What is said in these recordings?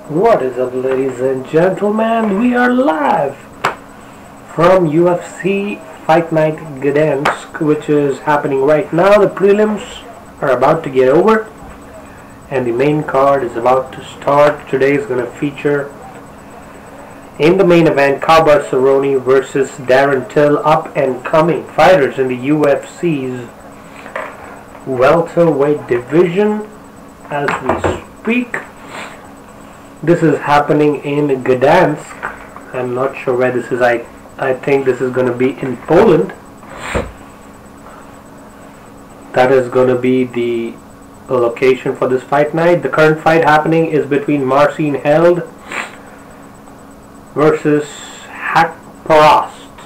What is up, ladies and gentlemen? We are live from UFC Fight Night Gdansk, which is happening right now. The prelims are about to get over and the main card is about to start. Today is going to feature, in the main event, Cowboy Cerrone versus Darren Till, up and coming fighters in the UFC's welterweight division as we speak. This is happening in Gdansk. I'm not sure where this is. I think this is going to be in Poland. That is going to be the location for this fight night. The current fight happening is between Marcin Held versus Hakparast.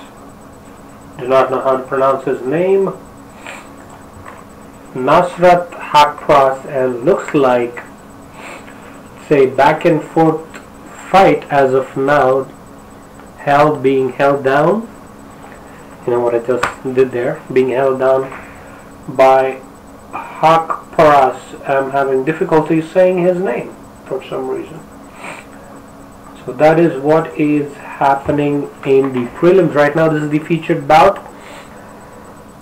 Do not know how to pronounce his name. Nasrat Hakparast, and looks like a back and forth fight as of now. Held being held down. You know what I just did there? Being held down by Hakparast. I'm having difficulty saying his name for some reason. So that is what is happening in the prelims right now. This is the featured bout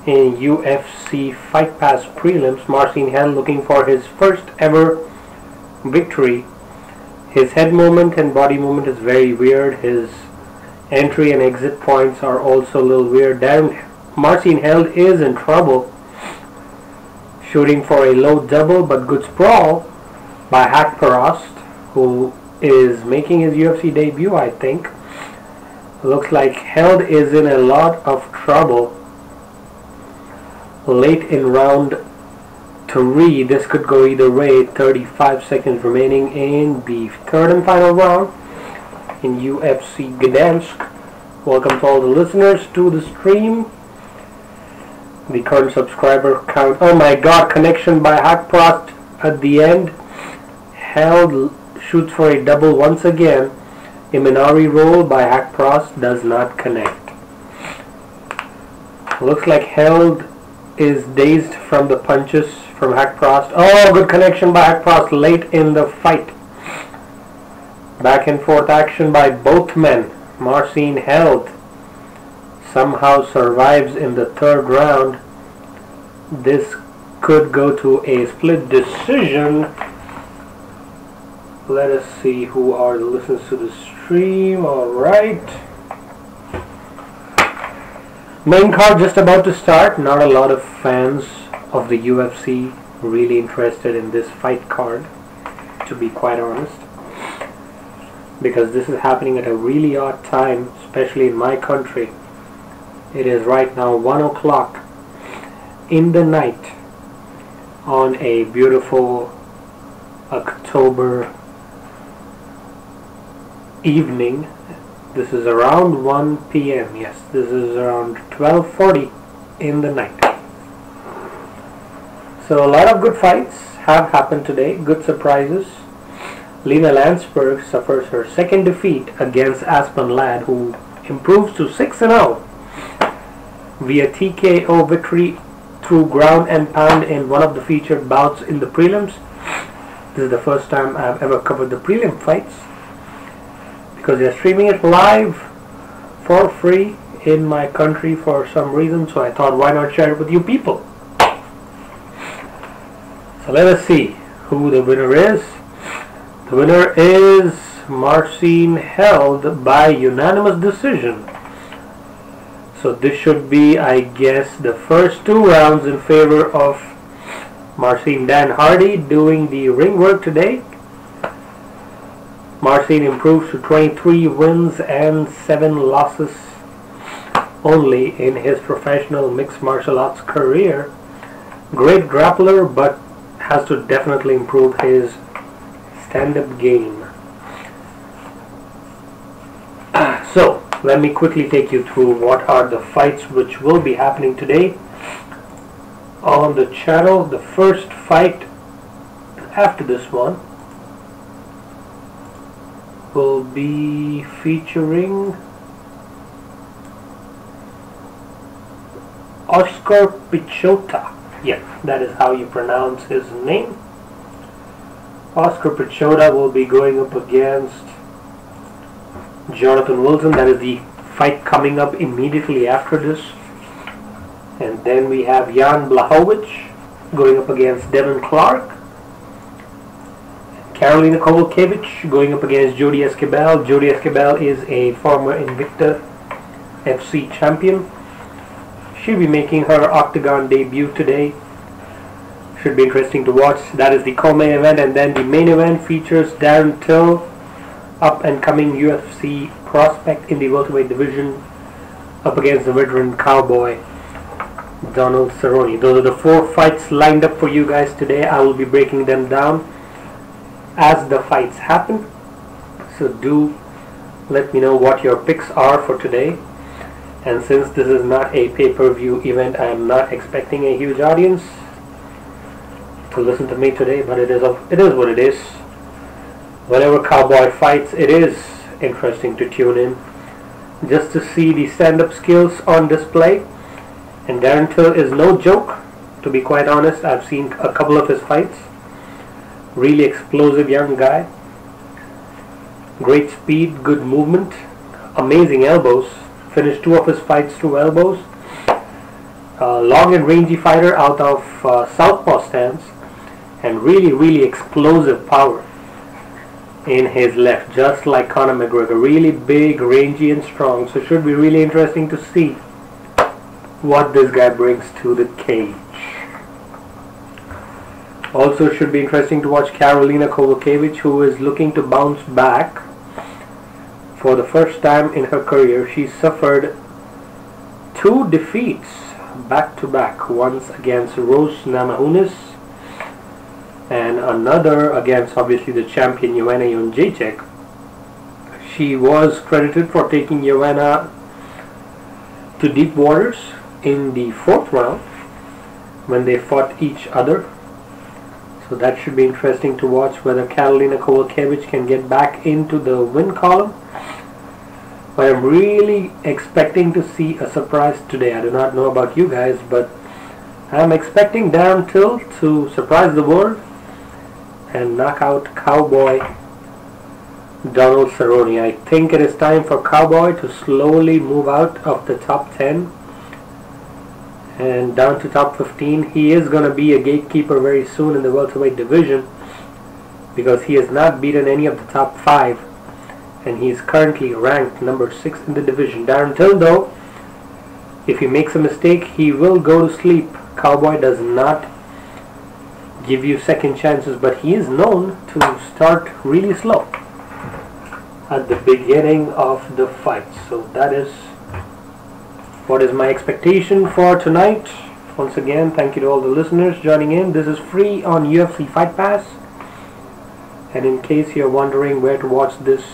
in UFC Fight Pass prelims. Marcin Held looking for his first ever victory. His head movement and body movement is very weird. His entry and exit points are also a little weird. Marcin Held is in trouble, shooting for a low double but good sprawl by Hakparast, who is making his UFC debut, I think. Looks like Held is in a lot of trouble late in round 3. This could go either way. 35 seconds remaining in the third and final round in UFC Gdansk. Welcome to all the listeners to the stream. The current subscriber count, oh my god, connection by Hakparast at the end. Held shoots for a double once again. A Minari roll by Hakparast does not connect. Looks like Held is dazed from the punches from Hakparast. Oh, good connection by Hakparast late in the fight. Back and forth action by both men. Marcin Held somehow survives in the third round. This could go to a split decision. Let us see who are the listeners to the stream. Alright. Main card just about to start. Not a lot of fans of the UFC really interested in this fight card, to be quite honest, because this is happening at a really odd time, especially in my country. It is right now 1 o'clock in the night on a beautiful October evening. This is around 1 p.m. Yes, this is around 12:40 in the night. So a lot of good fights have happened today, good surprises. Lena Landsberg suffers her second defeat against Aspen Ladd, who improves to 6-0 via TKO victory through ground and pound in one of the featured bouts in the prelims. This is the first time I've ever covered the prelim fights, because they're streaming it live for free in my country for some reason, so I thought, why not share it with you people? So let us see who the winner is. The winner is Marcin Held by unanimous decision. So this should be, I guess, the first 2 rounds in favor of Marcin. Dan Hardy doing the ring work today. Marcin improves to 23 wins and 7 losses only in his professional mixed martial arts career. Great grappler, but has to definitely improve his stand-up game. So let me quickly take you through what are the fights which will be happening today on the channel. The first fight after this one will be featuring Oscar Piechota. Yeah, that is how you pronounce his name. Oscar Piechota will be going up against Jonathan Wilson. That is the fight coming up immediately after this. And then we have Jan Blachowicz going up against Devin Clark. Karolina Kowalkiewicz going up against Jodie Esquibel. Jodie Esquibel is a former Invicta FC champion. She'll be making her Octagon debut today. Should be interesting to watch. That is the co-main event, and then the main event features Darren Till, up and coming UFC prospect in the welterweight division, up against the veteran cowboy Donald Cerrone. Those are the 4 fights lined up for you guys today. I will be breaking them down as the fights happen. So do let me know what your picks are for today. And since this is not a pay-per-view event, I am not expecting a huge audience to listen to me today, but it is what it is. Whenever cowboy fights, it is interesting to tune in just to see the stand-up skills on display. And Darren Till is no joke, to be quite honest. I've seen a couple of his fights. Really explosive young guy. Great speed, good movement, amazing elbows. Finished 2 of his fights through elbows. Long and rangy fighter out of southpaw stance, and really explosive power in his left, just like Conor McGregor. Really big, rangy and strong. So should be really interesting to see what this guy brings to the cage. Also should be interesting to watch Karolina Kowalkiewicz, who is looking to bounce back. For the first time in her career, she suffered 2 defeats back-to-back. Once against Rose Namajunas, and another against obviously the champion Joanna Jędrzejczyk. She was credited for taking Joanna to deep waters in the 4th round when they fought each other. So that should be interesting to watch, whether Karolina Kowalkiewicz can get back into the win column. But I'm really expecting to see a surprise today. I do not know about you guys, but I'm expecting Darren Till to surprise the world and knock out cowboy Donald Cerrone. I think it is time for cowboy to slowly move out of the top 10 and down to top 15. He is going to be a gatekeeper very soon in the welterweight division, because he has not beaten any of the top 5, and he is currently ranked number 6 in the division. Darren Till, though, if he makes a mistake, he will go to sleep. Cowboy does not give you second chances, but he is known to start really slow at the beginning of the fight. So that is what is my expectation for tonight. Once again, thank you to all the listeners joining in. This is free on UFC Fight Pass, and in case you're wondering where to watch this,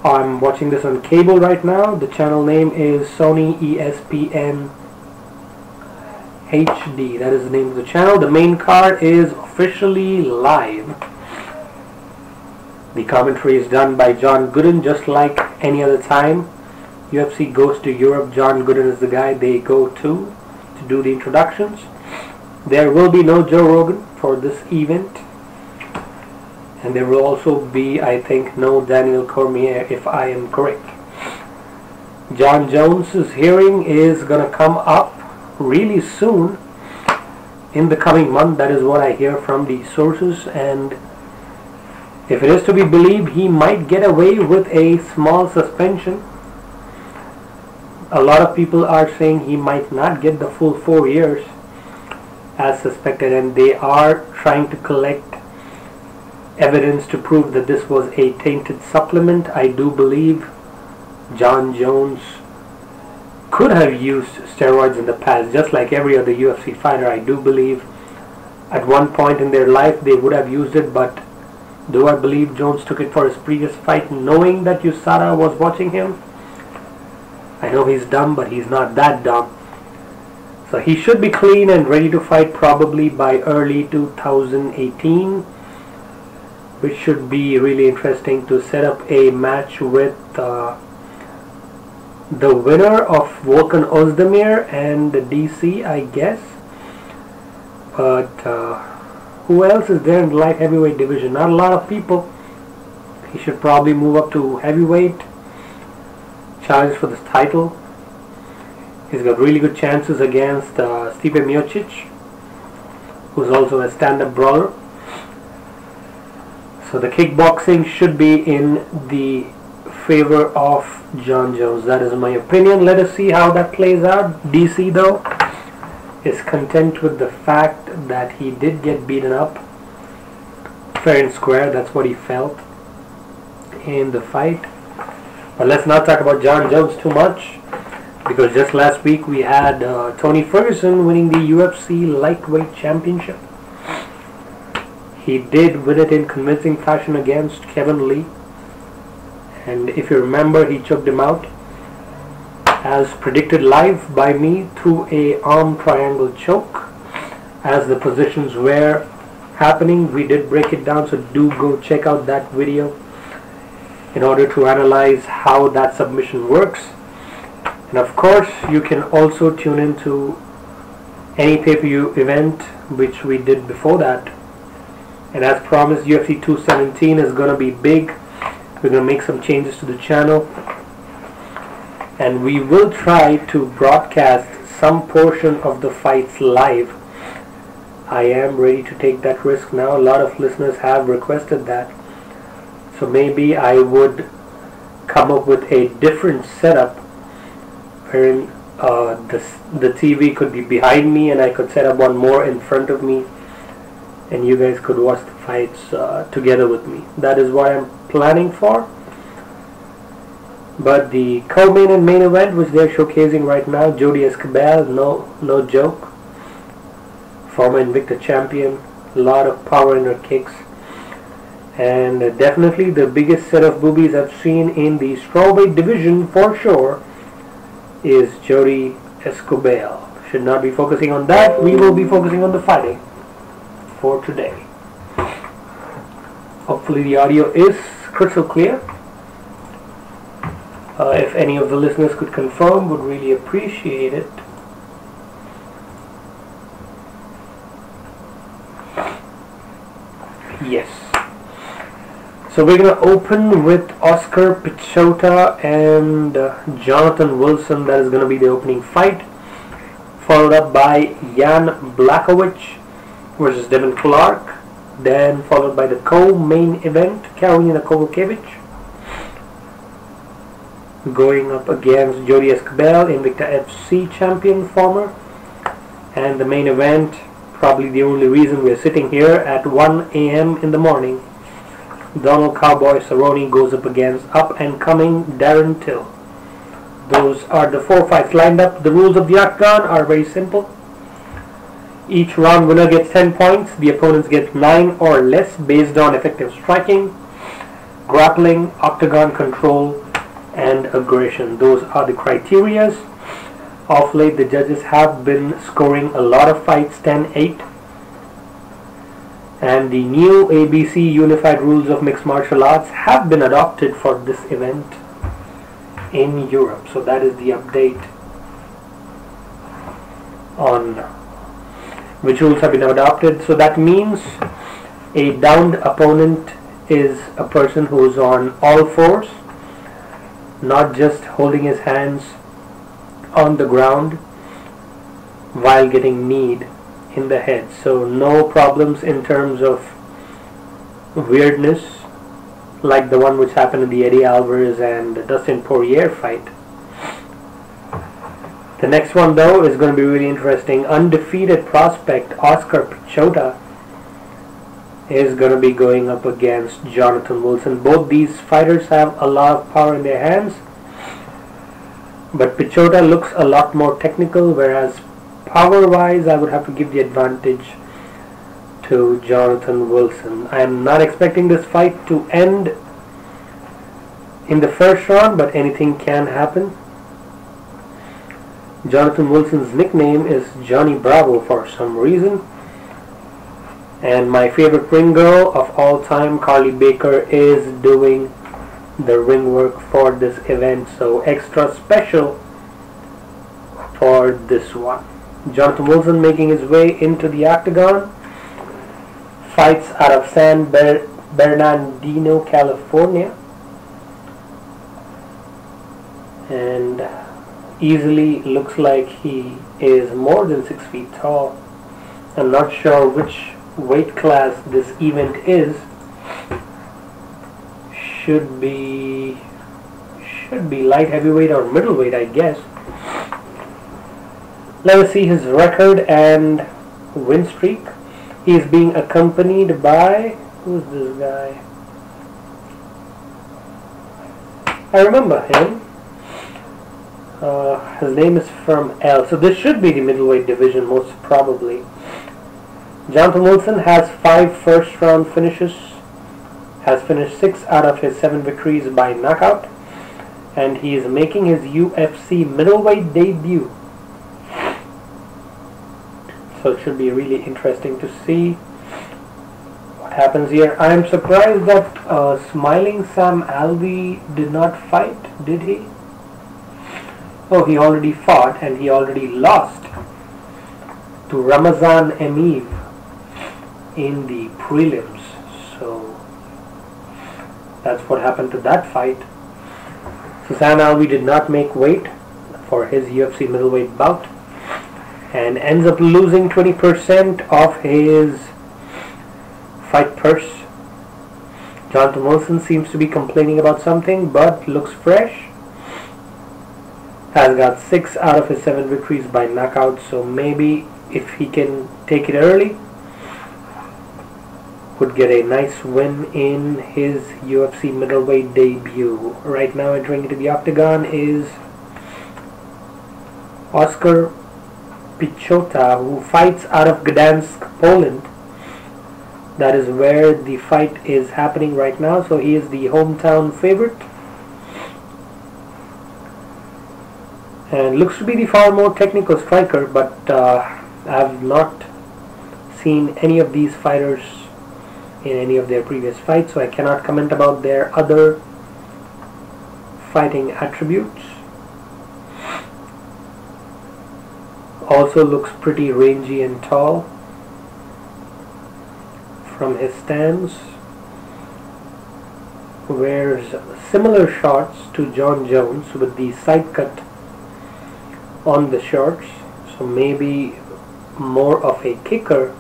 I'm watching this on cable right now. The channel name is Sony ESPN HD. That is the name of the channel. The main card is officially live. The commentary is done by John Gooden, just like any other time UFC goes to Europe. John Gooden is the guy they go to do the introductions. There will be no Joe Rogan for this event, and there will also be, I think, no Daniel Cormier, if I am correct. John Jones's hearing is going to come up really soon in the coming month. That is what I hear from the sources, and if it is to be believed, he might get away with a small suspension. A lot of people are saying he might not get the full 4 years as suspected, and they are trying to collect evidence to prove that this was a tainted supplement. I do believe John Jones could have used steroids in the past, just like every other UFC fighter. I do believe at one point in their life they would have used it, but do I believe Jones took it for his previous fight knowing that USADA was watching him? I know he's dumb, but he's not that dumb. So he should be clean and ready to fight probably by early 2018, which should be really interesting to set up a match with the winner of Volkan Ozdemir and the DC, I guess. But who else is there in the light heavyweight division? Not a lot of people. He should probably move up to heavyweight, challenge for this title. He's got really good chances against Stipe Miocic, who's also a stand-up brawler. So the kickboxing should be in the favor of Jon Jones. That is my opinion. Let us see how that plays out. DC though is content with the fact that he did get beaten up fair and square. That's what he felt in the fight. But let's not talk about Jon Jones too much, because just last week we had Tony Ferguson winning the UFC lightweight championship. He did win it in convincing fashion against Kevin Lee, and if you remember, he choked him out as predicted live by me through a arm triangle choke. As the positions were happening, we did break it down, so do go check out that video in order to analyze how that submission works. And of course, you can also tune into any pay-per-view event which we did before that. And as promised, UFC 217 is going to be big. We're going to make some changes to the channel, and we will try to broadcast some portion of the fights live. I am ready to take that risk now. A lot of listeners have requested that, so maybe I would come up with a different setup wherein the TV could be behind me and I could set up one more in front of me, and you guys could watch the fights together with me. That is what I'm planning for. But the co-main and main event, which they're showcasing right now, Jodie Esquibel, no joke, former Invicta champion, a lot of power in her kicks, and definitely the biggest set of boobies I've seen in the strawweight division for sure is Jodie Esquibel. Should not be focusing on that. We will be focusing on the fighting for today. Hopefully the audio is crystal clear. If any of the listeners could confirm, would really appreciate it. Yes. So we're going to open with Oscar Piechota and Jonathan Wilson. That is going to be the opening fight, followed up by Jan Blachowicz versus Devin, then followed by the co-main event, Karolina Kowalkiewicz going up against Jodie Esquibel, Invicta FC champion former, and the main event, probably the only reason we're sitting here at 1 a.m. in the morning, Donald Cowboy Cerrone goes up against up-and-coming Darren Till. Those are the 4 fights lined up. The rules of the octagon are very simple. Each round winner gets 10 points. The opponents get 9 or less based on effective striking, grappling, octagon control, and aggression. Those are the criterias. Of late, the judges have been scoring a lot of fights, 10-8. And the new ABC Unified Rules of Mixed Martial Arts have been adopted for this event in Europe. So that is the update on which rules have been adopted. So that means a downed opponent is a person who is on all fours, not just holding his hands on the ground while getting kneed in the head. So no problems in terms of weirdness like the one which happened in the Eddie Alvarez and Dustin Poirier fight. The next one though is going to be really interesting. Undefeated prospect Oscar Piechota is going to be going up against Jonathan Wilson. Both these fighters have a lot of power in their hands, but Piechota looks a lot more technical, whereas power wise I would have to give the advantage to Jonathan Wilson. I am not expecting this fight to end in the first round, but anything can happen. Jonathan Wilson's nickname is Johnny Bravo for some reason, and my favorite ring girl of all time, Carly Baker, is doing the ring work for this event, so extra special for this one. Jonathan Wilson making his way into the octagon, fights out of San Bernardino, California, and easily looks like he is more than 6 feet tall. I'm not sure which weight class this event is. Should be light heavyweight or middleweight, I guess. Let us see his record and win streak. He is being accompanied by, who's this guy? I remember him. His name is from L. So this should be the middleweight division, most probably. Jonathan Wilson has 5 first-round finishes. Has finished 6 out of his 7 victories by knockout. And he is making his UFC middleweight debut. So it should be really interesting to see what happens here. I am surprised that Smiling Sam Alvey did not fight, did he? Oh, he already fought and he already lost to Ramazan Emeev in the prelims. So that's what happened to that fight. So Sam Alvey did not make weight for his UFC middleweight bout and ends up losing 20% of his fight purse. Jonathan Wilson seems to be complaining about something but looks fresh. Has got 6 out of his 7 victories by knockout, so maybe if he can take it early, could get a nice win in his UFC middleweight debut. Right now entering into the octagon is Oscar Piechota, who fights out of Gdansk, Poland. That is where the fight is happening right now, so he is the hometown favorite. And looks to be the far more technical striker, but I have not seen any of these fighters in any of their previous fights, so I cannot comment about their other fighting attributes. Also looks pretty rangy and tall from his stance. Wears similar shorts to John Jones with the side cut on the shorts, so maybe more of a kicker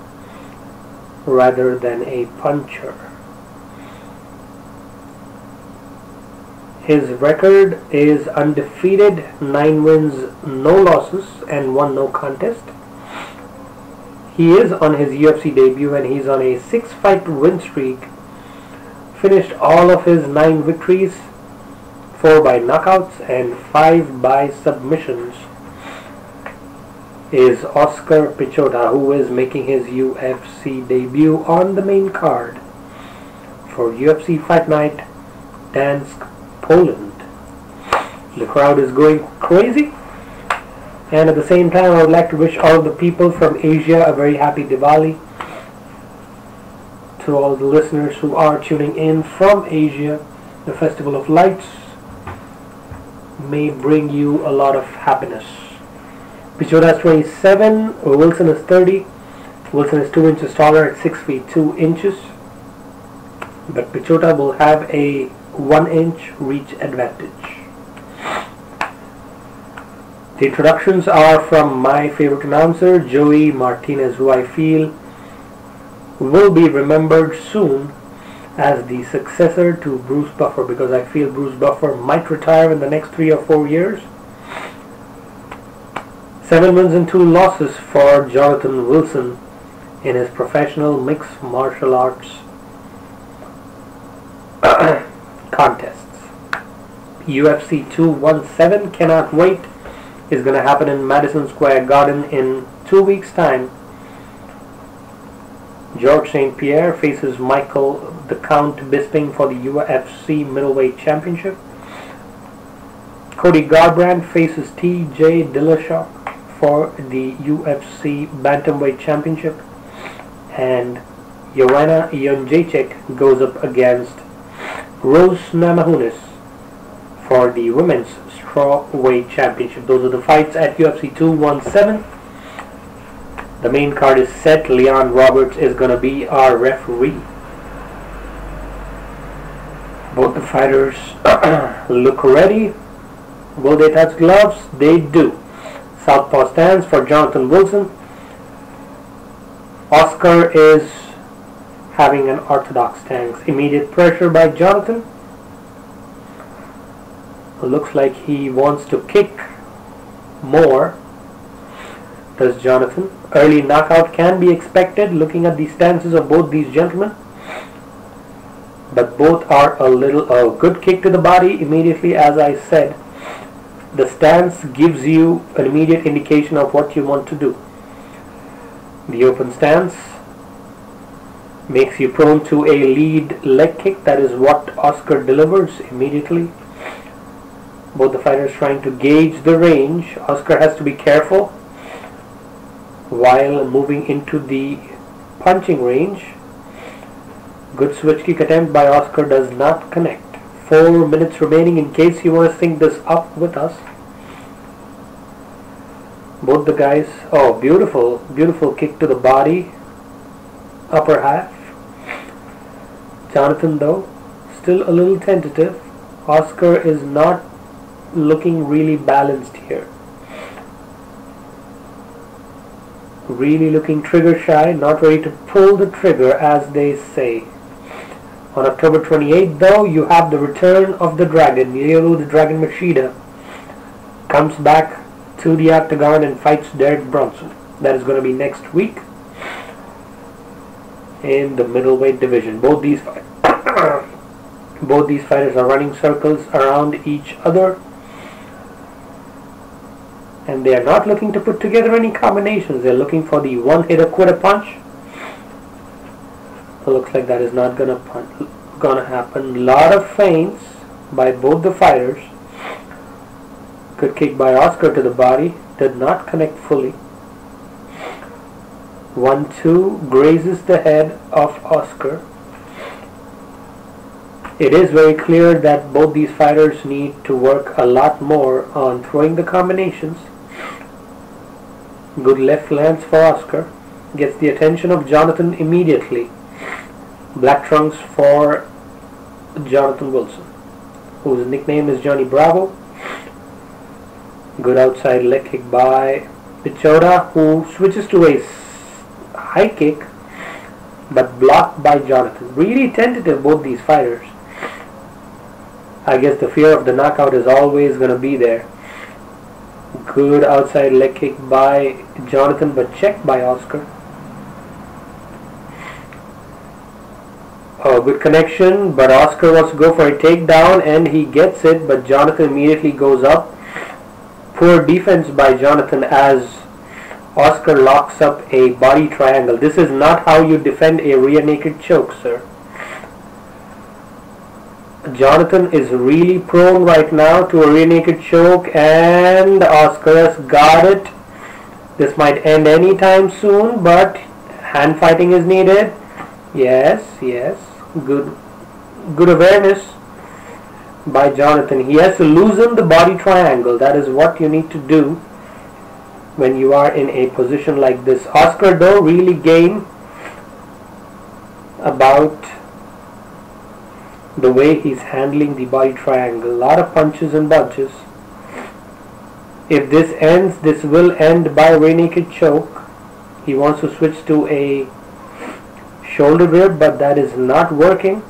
rather than a puncher. His record is undefeated, 9 wins, no losses, and 1 no contest. He is on his UFC debut and he's on a 6-fight win streak. Finished all of his 9 victories, 4 by knockouts and 5 by submissions. Is Oscar Piechota, who is making his UFC debut on the main card for UFC Fight Night, Gdansk, Poland. The crowd is going crazy, and at the same time I would like to wish all the people from Asia a very happy Diwali. To all the listeners who are tuning in from Asia, the Festival of Lights may bring you a lot of happiness. Piechota is 27, Wilson is 30. Wilson is 2 inches taller at 6 feet 2 inches. But Piechota will have a 1-inch reach advantage. The introductions are from my favorite announcer, Joey Martinez, who I feel will be remembered soon as the successor to Bruce Buffer, because I feel Bruce Buffer might retire in the next 3 or 4 years. 7 wins and 2 losses for Jonathan Wilson in his professional mixed martial arts contests. UFC 217, cannot wait, is going to happen in Madison Square Garden in 2 weeks' time. George St. Pierre faces Michael the Count Bisping for the UFC Middleweight Championship. Cody Garbrandt faces T.J. Dillashaw for the UFC Bantamweight Championship. And Joanna Jędrzejczyk goes up against Rose Namajunas for the Women's Strawweight Championship. Those are the fights at UFC 217. The main card is set. Leon Roberts is going to be our referee. Both the fighters look ready. Will they touch gloves? They do. Southpaw stance for Jonathan Wilson. Oscar is having an orthodox stance. Immediate pressure by Jonathan. Looks like he wants to kick more. Does Jonathan. Early knockout can be expected looking at the stances of both these gentlemen. But both are a good kick to the body immediately. As I said, the stance gives you an immediate indication of what you want to do. The open stance makes you prone to a lead leg kick. That is what Oscar delivers immediately. Both the fighters trying to gauge the range. Oscar has to be careful while moving into the punching range. Good switch kick attempt by Oscar does not connect. 4 minutes remaining in case you want to sync this up with us. Both the guys, oh, beautiful, beautiful kick to the body, upper half. Jonathan though, still a little tentative. Oscar is not looking really balanced here. Really looking trigger shy, not ready to pull the trigger as they say. On October 28th though, you have the return of the Dragon. Leo the Dragon Machida comes back to the octagon and fights Derek Bronson. That is going to be next week in the middleweight division. Both these fighters are running circles around each other, and they are not looking to put together any combinations. They are looking for the one-hitter quitter punch. It looks like that is not gonna happen. Lot of feints by both the fighters. Good kick by Oscar to the body, did not connect fully. 1-2 grazes the head of Oscar. It is very clear that both these fighters need to work a lot more on throwing the combinations. Good left lance for Oscar. Gets the attention of Jonathan immediately. Black trunks for Jonathan Wilson, whose nickname is Johnny Bravo. Good outside leg kick by Piechota, who switches to a high kick, but blocked by Jonathan. Really tentative, both these fighters. I guess the fear of the knockout is always going to be there. Good outside leg kick by Jonathan, but checked by Oscar. Oh, good connection, but Oscar wants to go for a takedown and he gets it, but Jonathan immediately goes up. Poor defense by Jonathan as Oscar locks up a body triangle. This is not how you defend a rear naked choke, sir. Jonathan is really prone right now to a rear naked choke, and Oscar has got it. This might end anytime soon, but hand fighting is needed. Yes, yes. Good awareness by Jonathan. He has to loosen the body triangle. That is what you need to do when you are in a position like this. Oscar though really game about the way he's handling the body triangle. A lot of punches and bunches. If this ends, this will end by rear naked choke. He wants to switch to a shoulder grip, but that is not working.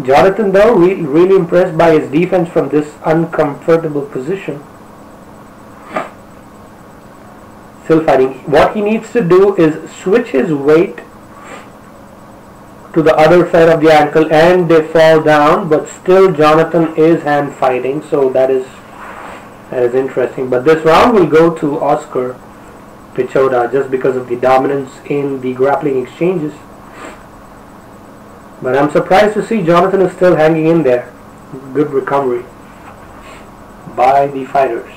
Jonathan though really impressed by his defense from this uncomfortable position. Still fighting. What he needs to do is switch his weight to the other side of the ankle and they fall down, but still Jonathan is hand fighting, so that is interesting. But this round will go to Oscar Piechota just because of the dominance in the grappling exchanges. But I'm surprised to see Jonathan is still hanging in there. Good recovery by the fighters.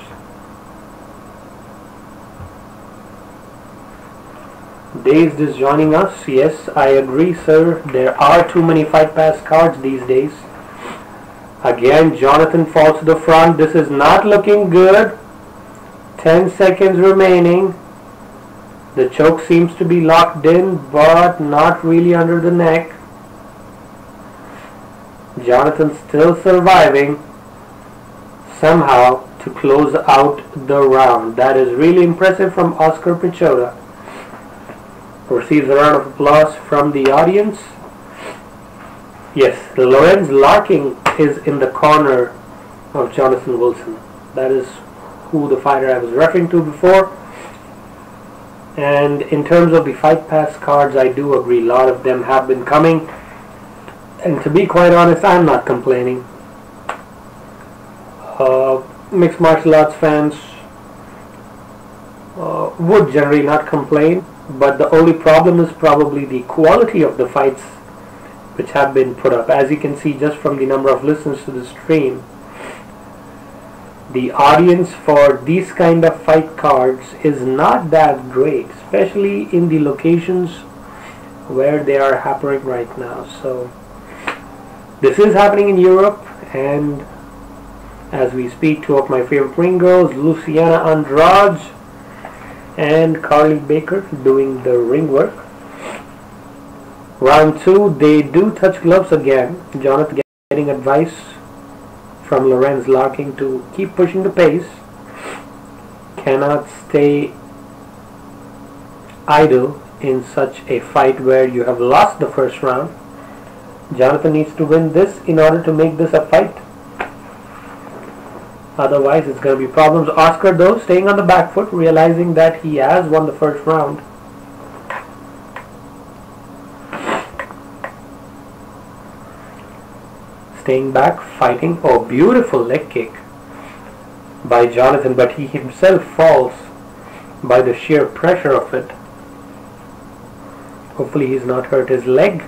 Dazed is joining us. Yes, I agree, sir. There are too many Fight Pass cards these days. Again, Jonathan falls to the front. This is not looking good. 10 seconds remaining. The choke seems to be locked in, but not really under the neck. Jonathan still surviving somehow to close out the round. That is really impressive from Oscar Piechota. Receives a round of applause from the audience. Yes, Lorenz Larking is in the corner of Jonathan Wilson. That is who the fighter I was referring to before. And in terms of the Fight Pass cards, I do agree. A lot of them have been coming. And to be quite honest, I'm not complaining. Mixed martial arts fans would generally not complain. But the only problem is probably the quality of the fights which have been put up. As you can see just from the number of listens to the stream, the audience for these kind of fight cards is not that great, especially in the locations where they are happening right now. So this is happening in Europe, and as we speak, two of my favorite ring girls, Luciana Andrade and Carly Baker, doing the ring work. Round 2, they do touch gloves again. Jonathan getting advice from Lorenz Larking to keep pushing the pace. Cannot stay idle in such a fight where you have lost the first round. Jonathan needs to win this in order to make this a fight. Otherwise, it's going to be problems. Oscar, though, staying on the back foot, realizing that he has won the first round. Staying back, fighting. Oh, beautiful leg kick by Jonathan, but he himself falls by the sheer pressure of it. Hopefully he's not hurt his leg.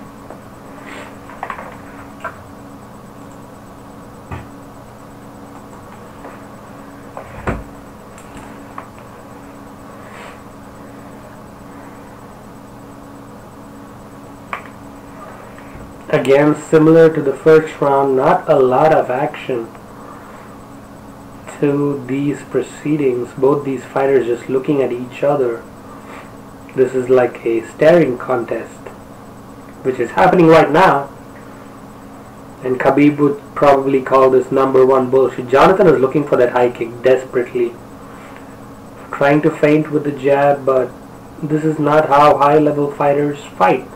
Again, similar to the first round, not a lot of action to these proceedings. Both these fighters just looking at each other. This is like a staring contest, which is happening right now. And Khabib would probably call this #1 bullshit. Jonathan is looking for that high kick desperately, trying to feint with the jab, but this is not how high-level fighters fight.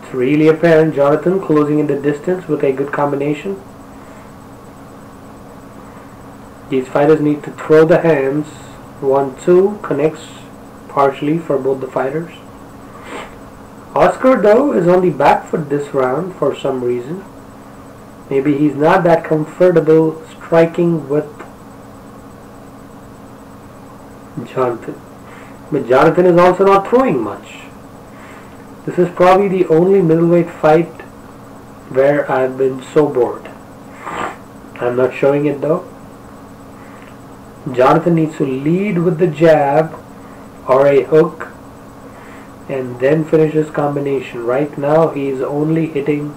It's really apparent. Jonathan closing in the distance with a good combination. These fighters need to throw the hands. 1-2 connects partially for both the fighters. Oscar, though, is on the back foot this round for some reason. Maybe he's not that comfortable striking with Jonathan. But Jonathan is also not throwing much. This is probably the only middleweight fight where I've been so bored. I'm not showing it though. Jonathan needs to lead with the jab or a hook and then finish his combination. Right now he is only hitting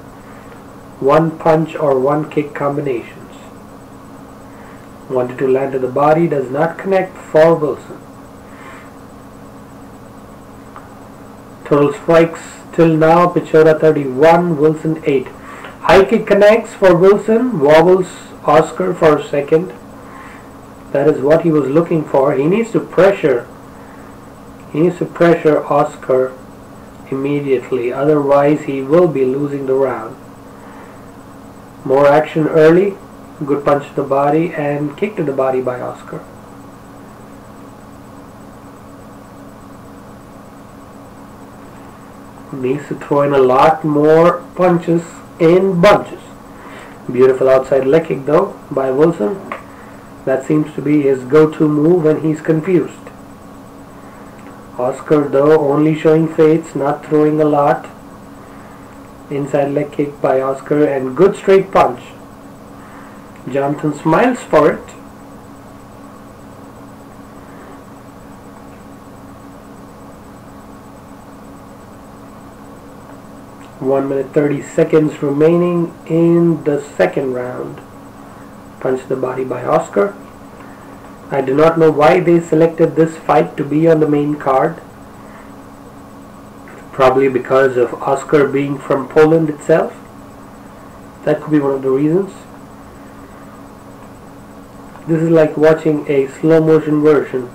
one punch or one kick combinations. Wanted to land to the body, does not connect for Wilson. Total strikes till now, Piechota 31, Wilson 8. High kick connects for Wilson, wobbles Oscar for a second. That is what he was looking for. He needs to pressure. He needs to pressure Oscar immediately, otherwise he will be losing the round. More action early, good punch to the body and kick to the body by Oscar. Needs to throw in a lot more punches in bunches. Beautiful outside leg kick though by Wilson. That seems to be his go-to move when he's confused. Oscar though only showing feints, not throwing a lot. Inside leg kick by Oscar and good straight punch. Jonathan smiles for it. One minute 30 seconds remaining in the second round. Punch to the body by Oscar. I do not know why they selected this fight to be on the main card. Probably because of Oscar being from Poland itself. That could be one of the reasons. This is like watching a slow motion version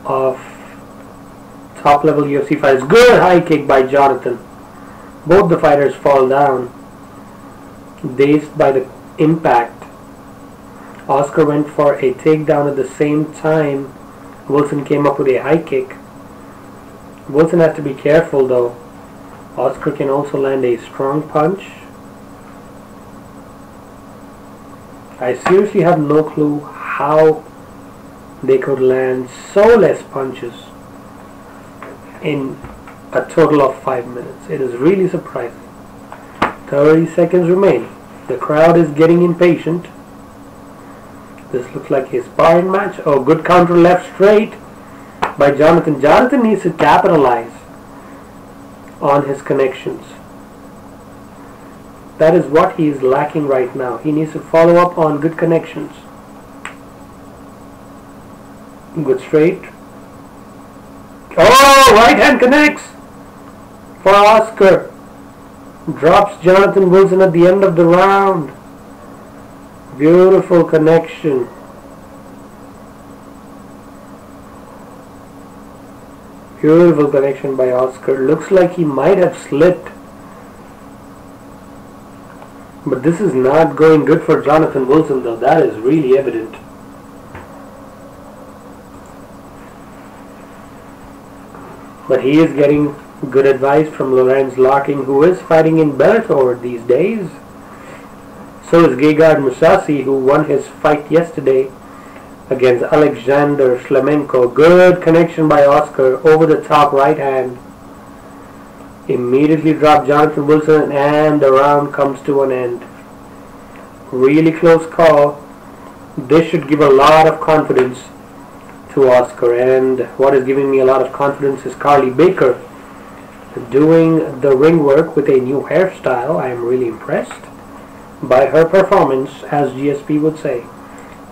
of top level UFC fights. Good high kick by Jonathan. Both the fighters fall down, dazed by the impact. Oscar went for a takedown at the same time. Wilson came up with a high kick. Wilson has to be careful though. Oscar can also land a strong punch. I seriously have no clue how they could land so less punches in a total of 5 minutes. It is really surprising. 30 seconds remain. The crowd is getting impatient. This looks like a sparring match. Oh, good counter left straight by Jonathan. Jonathan needs to capitalize on his connections. That is what he is lacking right now. He needs to follow up on good connections. Good straight. Oh, right hand connects for Oscar. Drops Jonathan Wilson at the end of the round. Beautiful connection. Beautiful connection by Oscar. Looks like he might have slipped. But this is not going good for Jonathan Wilson though. That is really evident. But he is getting good advice from Lorenz Larkin, who is fighting in Bellator these days. So is Gegard Mousasi, who won his fight yesterday against Alexander Shlemenko. Good connection by Oscar over the top right hand. Immediately dropped Jonathan Wilson and the round comes to an end. Really close call. This should give a lot of confidence to Oscar, and what is giving me a lot of confidence is Carly Baker doing the ring work with a new hairstyle. I am really impressed by her performance, as GSP would say.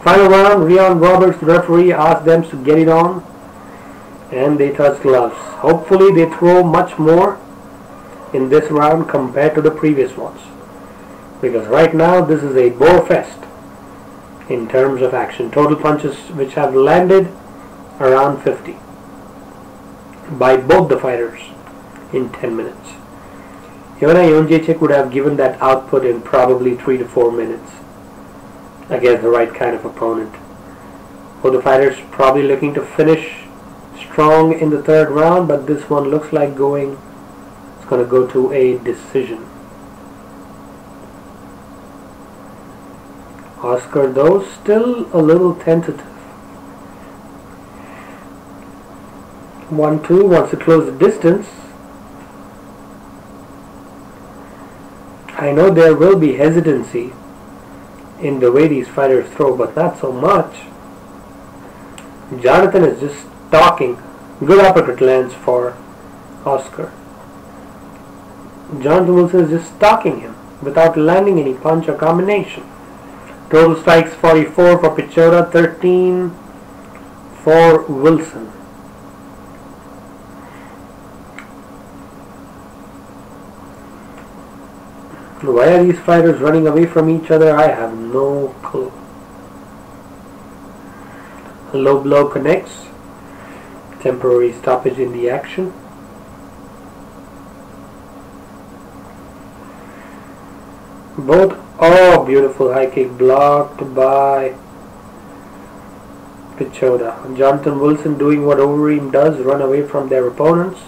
Final round, Rion Roberts, the referee, asked them to get it on, and they touched gloves. Hopefully they throw much more in this round compared to the previous ones, because right now this is a bore fest in terms of action. Total punches which have landed around 50 by both the fighters in 10 minutes. Joanna Jędrzejczyk would have given that output in probably 3 to 4 minutes against the right kind of opponent. Both the fighters probably looking to finish strong in the third round, but this one looks like it's going to go to a decision. Oscar though still a little tentative. 1-2 wants to close the distance. I know there will be hesitancy in the way these fighters throw, but not so much. Jonathan is just stalking. Good uppercut lands for Oscar. Jonathan Wilson is just stalking him without landing any punch or combination. Total strikes 44 for Piechota, 13 for Wilson. Why are these fighters running away from each other? I have no clue. Low blow connects. Temporary stoppage in the action. Both, oh, beautiful high kick blocked by Piechota. Jonathan Wilson doing what Overeem does, run away from their opponents.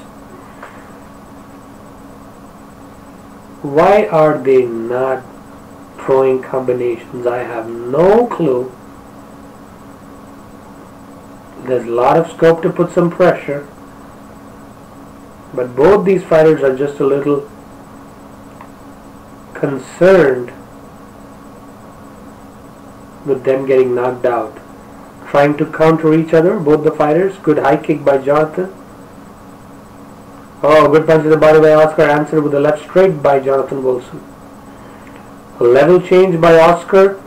Why are they not throwing combinations? I have no clue. There's a lot of scope to put some pressure, but both these fighters are just a little concerned with them getting knocked out. Trying to counter each other, both the fighters. Good high kick by Jonathan. Oh, good punch to the body by Oscar, answered with a left straight by Jonathan Wilson. A level change by Oscar,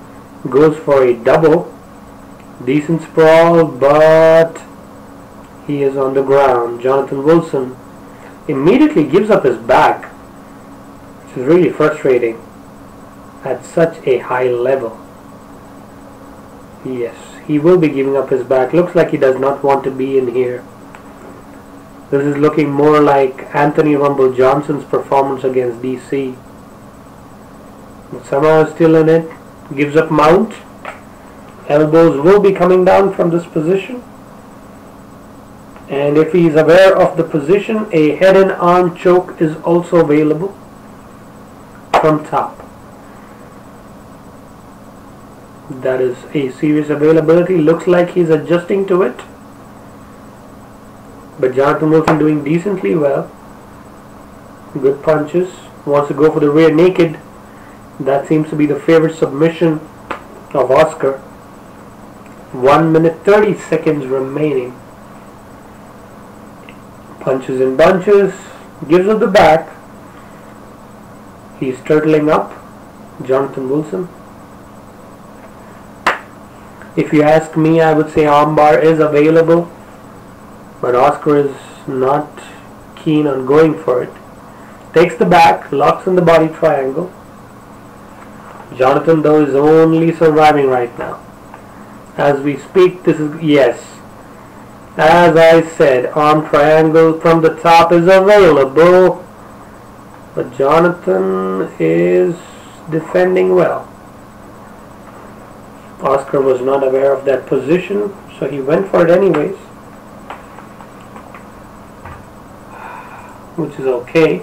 goes for a double. Decent sprawl, but he is on the ground. Jonathan Wilson immediately gives up his back, which is really frustrating at such a high level. Yes, he will be giving up his back. Looks like he does not want to be in here. This is looking more like Anthony Rumble Johnson's performance against DC. But somehow is still in it. Gives up mount. Elbows will be coming down from this position. And if he is aware of the position, a head and arm choke is also available from top. That is a serious availability. Looks like he's adjusting to it. But Jonathan Wilson doing decently well. Good punches. Wants to go for the rear naked. That seems to be the favorite submission of Oscar. 1 minute 30 seconds remaining. Punches in bunches. Gives up the back. He's turtling up. Jonathan Wilson. If you ask me, I would say armbar is available, but Oscar is not keen on going for it. Takes the back, locks in the body triangle. Jonathan, though, is only surviving right now. As we speak, this is, yes, as I said, arm triangle from the top is available, but Jonathan is defending well. Oscar was not aware of that position, so he went for it anyways, which is okay.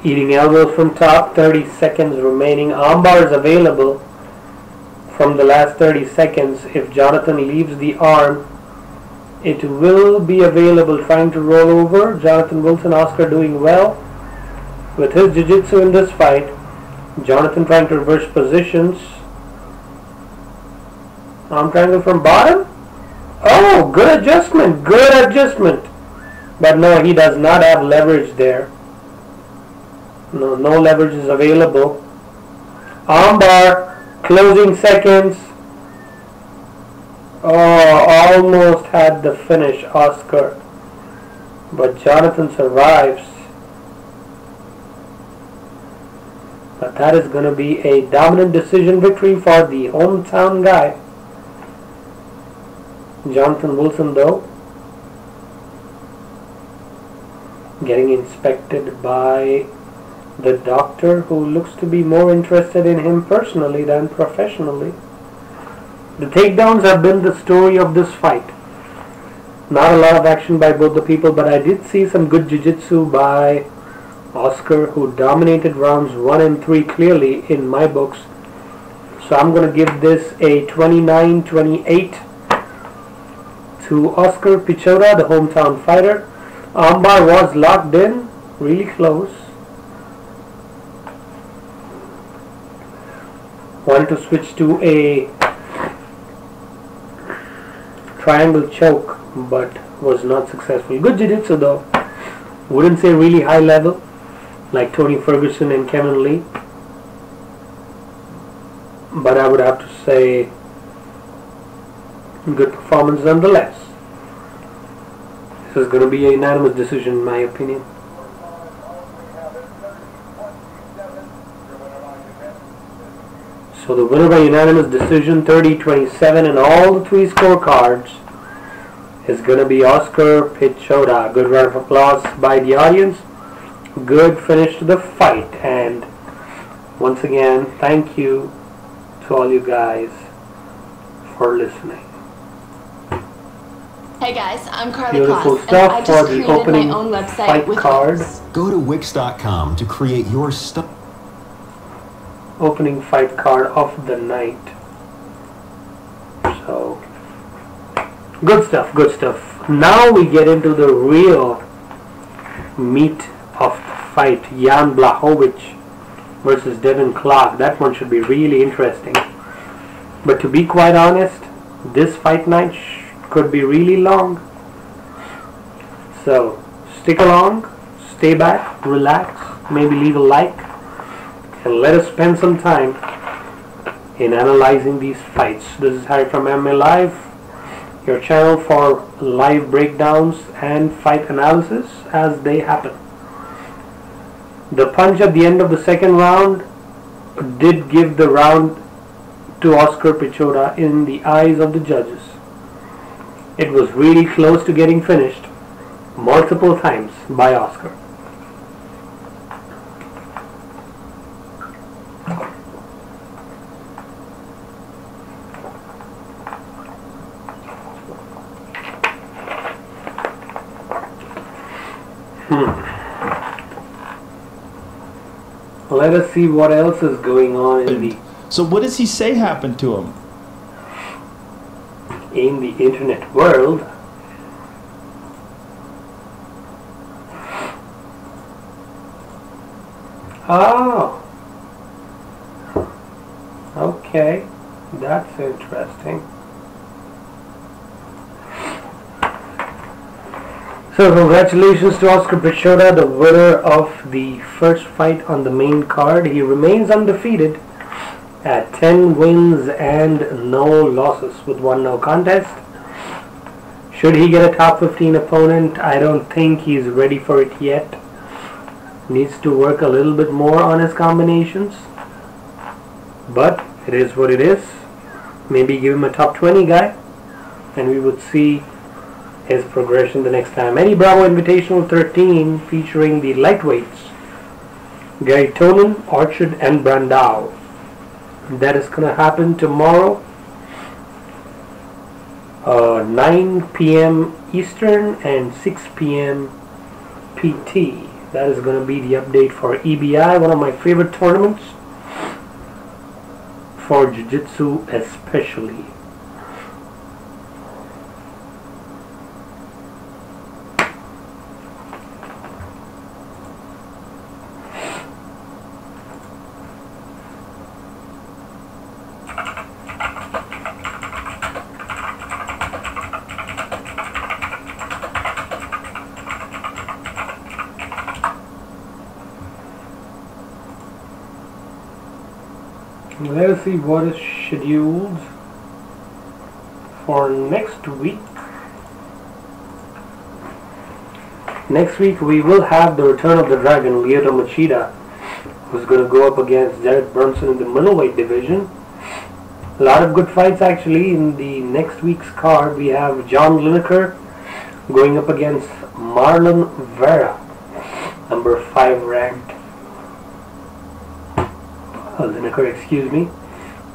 Eating elbows from top, 30 seconds remaining. Armbar is available from the last 30 seconds. If Jonathan leaves the arm, it will be available. Trying to roll over. Jonathan Wilson, Oscar doing well with his jiu-jitsu in this fight. Jonathan trying to reverse positions. Arm triangle from bottom. Oh, good adjustment, good adjustment. But no, he does not have leverage there. No leverage is available. Armbar, closing seconds. Oh, almost had the finish, Oscar. But Jonathan survives. But that is going to be a dominant decision victory for the hometown guy. Jonathan Wilson, though, getting inspected by the doctor, who looks to be more interested in him personally than professionally. The takedowns have been the story of this fight. Not a lot of action by both the people, but I did see some good jiu-jitsu by Oscar, who dominated rounds 1 and 3 clearly in my books. So I'm going to give this a 29-28 to Oscar Piechota, the hometown fighter. Armbar was locked in, really close. Wanted to switch to a triangle choke, but was not successful. Good jiu-jitsu though. Wouldn't say really high level like Tony Ferguson and Kevin Lee, but I would have to say good performance nonetheless. This is going to be a unanimous decision in my opinion. So the winner by unanimous decision, 30-27 in all the 3 scorecards, is going to be Oscar Piechota. Good round of applause by the audience. Good finish to the fight. And once again, thank you to all you guys for listening. Hey guys, I'm Karolina Beautiful Kowalkiewicz, stuff and I for just the created opening my own website fight with card. Go to Wix.com to create your opening fight card of the night. So good stuff, good stuff. Now we get into the real meat of the fight. Jan Blachowicz versus Devin. That one should be really interesting. But to be quite honest, this fight night could be really long. So stick along, stay back, relax, maybe leave a like, and let us spend some time in analyzing these fights. This is Harry from MMA Live, your channel for live breakdowns and fight analysis as they happen. The punch at the end of the second round did give the round to Oscar Piechota in the eyes of the judges. It was really close to getting finished multiple times by Oscar. Let us see what else is going on in the... So what does he say happened to him? In the internet world. Oh. Okay. That's interesting. So congratulations to Oscar Piechota, the winner of the first fight on the main card. He remains undefeated at 10 wins and no losses with 1 no contest. Should he get a top 15 opponent? I don't think he's ready for it yet. Needs to work a little bit more on his combinations. But it is what it is. Maybe give him a top 20 guy and we would see his progression the next time. Eddie Bravo Invitational 13 featuring the lightweights Gary Tonin, Orchard and Brandao. That is going to happen tomorrow 9 p.m. Eastern and 6 p.m. PT. That is going to be the update for EBI, one of my favorite tournaments for Jiu-Jitsu especially. Let us see what is scheduled for next week. Next week we will have the return of the Dragon, Lyoto Machida, who's going to go up against Derek Brunson in the middleweight division. A lot of good fights actually in the next week's card. We have John Lineker going up against Marlon Vera, number 5 ranked. Lineker, excuse me.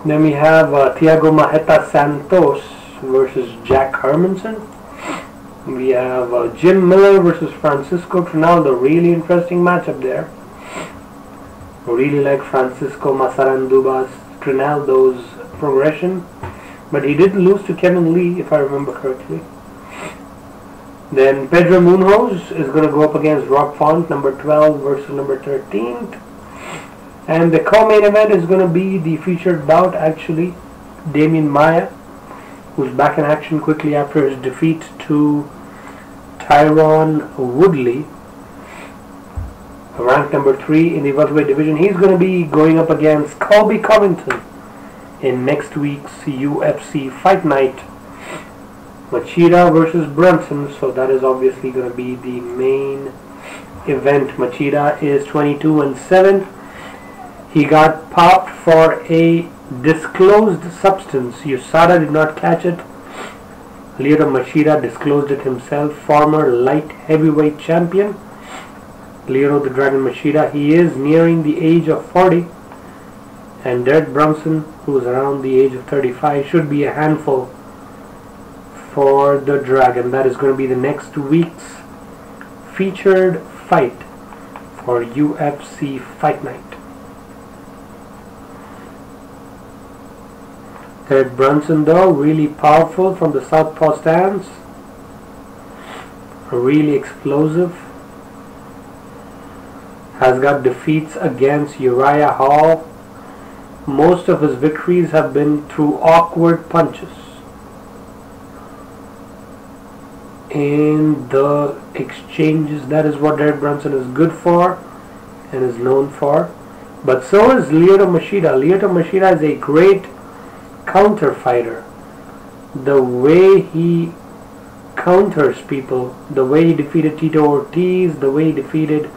Then we have Thiago Marreta Santos versus Jack Hermanson. We have Jim Miller versus Francisco Trinaldo. Really interesting matchup there. Really like Francisco Masaranduba's Trinaldo's progression, but he did lose to Kevin Lee if I remember correctly. Then Pedro Munoz is going to go up against Rock Font, number 12 versus number 13. And the co-main event is going to be the featured bout actually, Damian Maia, who's back in action quickly after his defeat to Tyron Woodley, ranked number 3 in the welterweight division. He's going to be going up against Colby Covington in next week's UFC Fight Night. Machida versus Brunson, so that is obviously going to be the main event. Machida is 22-7. He got popped for a disclosed substance. USADA did not catch it. Lyoto Machida disclosed it himself. Former light heavyweight champion Lyoto the Dragon Machida. He is nearing the age of 40. And Derek Brunson, who is around the age of 35, should be a handful for the Dragon. That is going to be the next week's featured fight for UFC Fight Night. Derek Brunson though, really powerful from the southpaw stance, really explosive, has got defeats against Uriah Hall. Most of his victories have been through awkward punches in the exchanges. That is what Derek Brunson is good for and is known for. But so is Lyoto Machida. Lyoto Machida is a great counter fighter. The way he counters people, the way he defeated Tito Ortiz, the way he defeated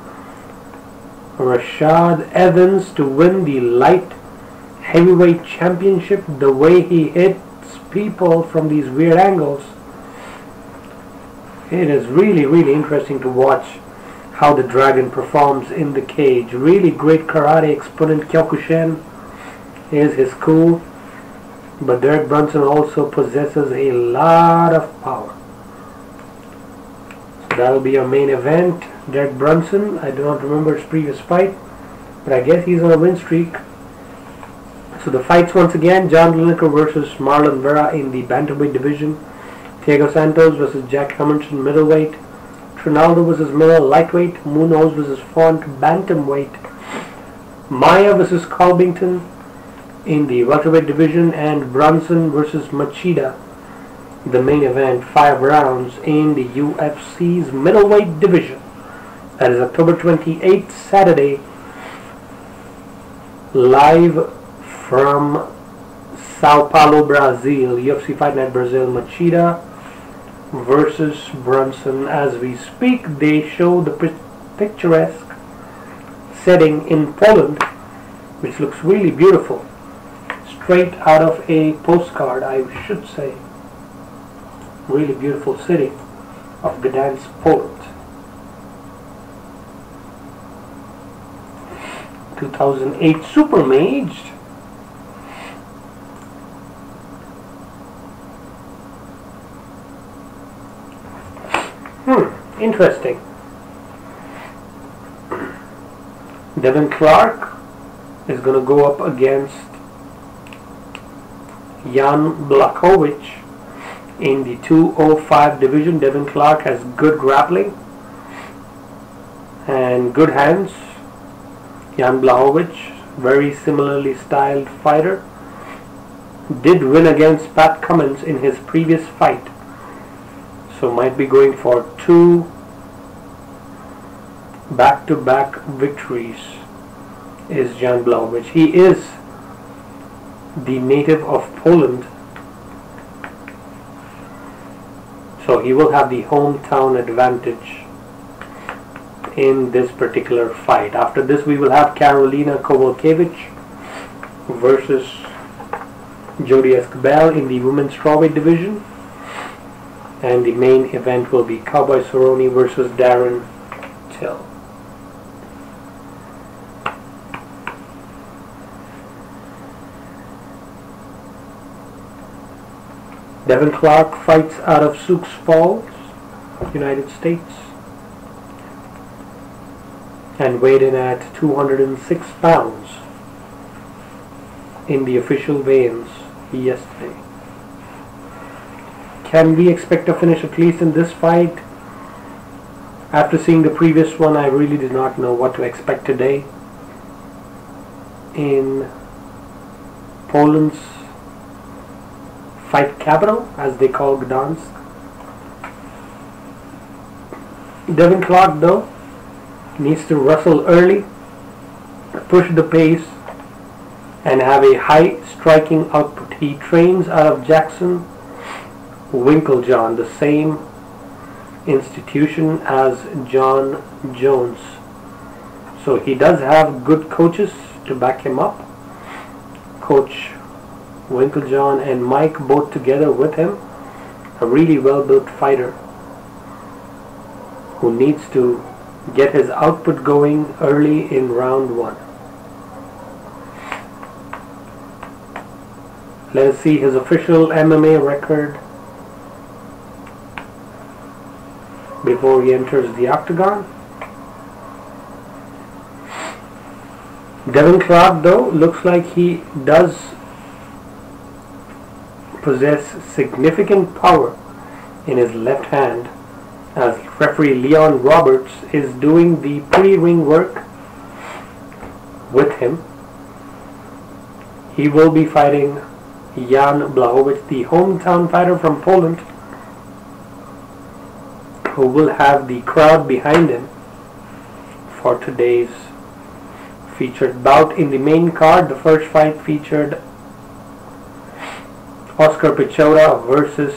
Rashad Evans to win the light heavyweight championship, the way he hits people from these weird angles. It is really, really interesting to watch how the Dragon performs in the cage. Really great karate exponent Kyokushin is his school, but Derek Brunson also possesses a lot of power. So that'll be our main event. Derek Brunson, I do not remember his previous fight, but I guess he's on a win streak. So the fights once again: John Lineker versus Marlon Vera in the bantamweight division, Thiago Santos versus Jack Hermanson middleweight, Trinaldo versus Miller lightweight, Munoz versus Font bantamweight, Maya versus Colbington in the welterweight division, and Brunson versus Machida, the main event, 5 rounds in the UFC's middleweight division. That is October 28th, Saturday, live from Sao Paulo, Brazil. UFC Fight Night Brazil, Machida versus Brunson. As we speak, they show the picturesque setting in Poland, which looks really beautiful. Straight out of a postcard, I should say. Really beautiful city of Gdansk, Poland. 2008 Super Mage. Interesting. Devin Clark is going to go up against Jan Blachowicz in the 205 division. Devin Clark has good grappling and good hands. Jan Blachowicz, very similarly styled fighter, did win against Pat Cummins in his previous fight, so might be going for 2 back-to-back victories is Jan Blachowicz. He is the native of Poland, so he will have the hometown advantage in this particular fight. After this, we will have Karolina Kowalkiewicz versus Jodie Esquibel in the women's strawweight division, and the main event will be Cowboy Cerrone versus Darren Till. Devin Clark fights out of Sioux Falls, United States, and weighed in at 206 pounds in the official weigh-ins yesterday. Can we expect a finish at least in this fight? After seeing the previous one, I really did not know what to expect today in Poland's fight capital, as they call Gdansk. Devin Clark, though, needs to wrestle early, push the pace, and have a high striking output. He trains out of Jackson Winklejohn, the same institution as John Jones. So he does have good coaches to back him up. Coach Winklejohn and Mike both together with him. A really well-built fighter who needs to get his output going early in round 1. Let us see his official MMA record before he enters the octagon. Devin Clark, though, looks like he does possess significant power in his left hand, as referee Leon Roberts is doing the pre-ring work with him. He will be fighting Jan Blachowicz, the hometown fighter from Poland, who will have the crowd behind him for today's featured bout. In the main card, the first fight featured Oscar Piechota versus